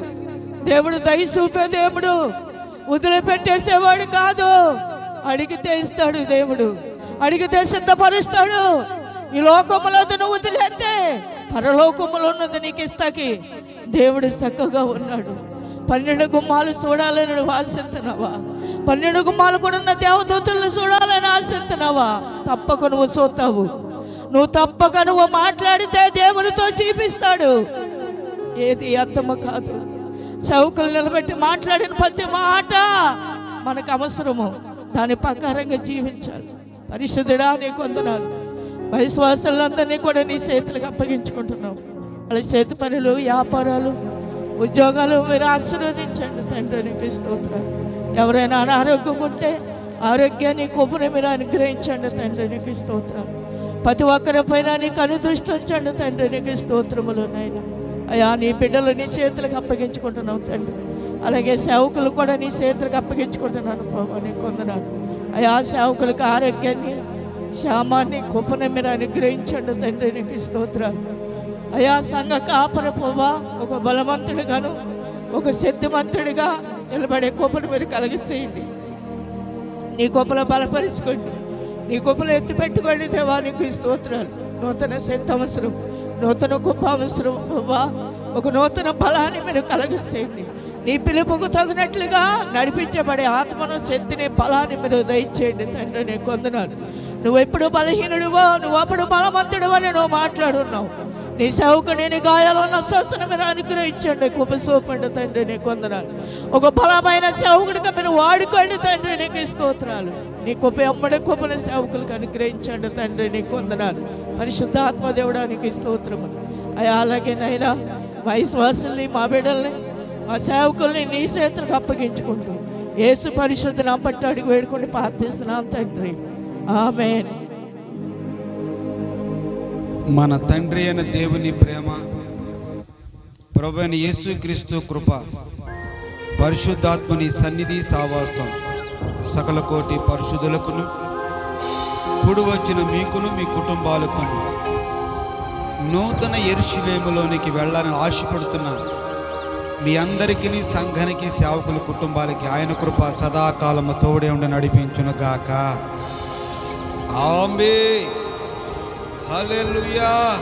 దేవుడు దయ చూపే దేవుడు, వదిలిపెట్టేసేవాడు కాదు. అడిగితే ఇస్తాడు దేవుడు, అడిగితే సిద్ధపరుస్తాడు. ఈ లోకములో నువ్వు వదిలేస్తే పరలోకములో ఉన్నది నీకు ఇస్తాకి దేవుడు చక్కగా ఉన్నాడు. 12 గుమ్మాలు చూడాలని నువ్వు ఆశిస్తున్నావా? 12 గుమ్మాలు కూడా ఉన్న దేవదూతలను చూడాలని ఆశిస్తున్నావా? తప్పక నువ్వు చూస్తావు. నువ్వు తప్పక నువ్వు మాట్లాడితే దేవునితో చూపిస్తాడు. ఏది అర్థము కాదు. చౌకలు నిలబెట్టి మాట్లాడిన ప్రతి మాట మనకు అవసరము. దాని ప్రకారంగా జీవించాలి. పరిశుద్ధుడా నీకు వందనాలు. విశ్వాసులందరినీ కూడా నీ చేతులకు అప్పగించుకుంటున్నావు. వాళ్ళ చేతి పనులు, వ్యాపారాలు, ఉద్యోగాలు మీరు ఆశీర్వదించండి తండ్రి, నీకు స్తోత్రాలు. ఎవరైనా అనారోగ్యం ఉంటే ఆరోగ్యాన్ని కొప్పుని మీరు అనుగ్రహించండి తండ్రి, నీకు స్తోత్రాలు. ప్రతి ఒక్కరి పైన నీ కనుదృష్టి ఉంచండి తండ్రి. నీకు స్తోత్రములు నాయన. అయ్యా నీ బిడ్డలు నీ చేతులకు అప్పగించుకుంటున్నావు తండ్రి. అలాగే సేవకులు కూడా నీ చేతులకు అప్పగించుకుంటున్నాను ప్రభా. నీకు వందనాలు అయ్యా. సేవకులకు ఆరోగ్యాన్ని క్షేమాన్ని కృపను మీరు అనుగ్రహించండి తండ్రి. నీకు స్తోత్రాలు అయ్యా. సంఘ కాపర ప్రభా ఒక బలవంతుడిగాను ఒక శక్తిమంతుడిగా నిలబడే కృపను మీరు కలిగిసేయండి. నీ కృపలో బలపరుచుకోండి. నీ కృపలో ఎత్తి పెట్టుకోండి దేవా. నీకు స్తోత్రాలు. నూతన శక్తి అవసరం, నూతన కృప అవసరం ప్రభా. ఒక నూతన బలాన్ని మీరు కలిగిసేయండి. నీ పిలుపుకు తగినట్లుగా నడిపించబడే ఆత్మను శక్తిని బలాన్ని మీరు దయచేయండి తండ్రి. నీకు వందనాలు. నువ్వు ఎప్పుడు బలహీనుడివో నువ్వు అప్పుడు బలవంతుడివో అని నువ్వు మాట్లాడున్నావు. నీ సేవకు నేను గాయాలు ఉన్న స్వస్థను మీరు అనుగ్రహించండి. కృప చూపండి తండ్రి. నీకు వందనాలు. ఒక బలమైన సేవకుడిగా మీరు వాడుకోండి తండ్రి. నీకు స్తోత్రాలు. నీ కృప అమ్మడి కృపను సేవకులకు అనుగ్రహించండి తండ్రి. నీకు వందనాలు. పరిశుద్ధ ఆత్మదేవుడా నీకు స్తోత్రములు అయ్యా. అలాగే నైనా మా విశ్వాసుల్ని మా బిడ్డల్ని మా సేవకుల్ని నీ చేతులకు అప్పగించుకుంటూ యేసు పరిశుద్ధ నామమున పట్టి అడిగి వేడుకొని ప్రార్థిస్తున్నాం తండ్రి. ఆమేన్. మన తండ్రి అయిన దేవుని ప్రేమ, ప్రభువైన యేసుక్రీస్తు కృప, పరిశుద్ధాత్మని సన్నిధి సావాసం సకల కోటి పరిశుద్ధులకును కూడి వచ్చిన మీకును మీ కుటుంబాలకును నూతన యెరూషలేములోనికి వెళ్ళాలని ఆశపడుతున్న మీ అందరికీ, సంఘానికి, సేవకుల కుటుంబాలకి ఆయన కృప సదాకాలము తోడే ఉండి నడిపించునుగాక. ఆమేన్. హల్లెలూయా.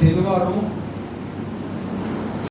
శనివారం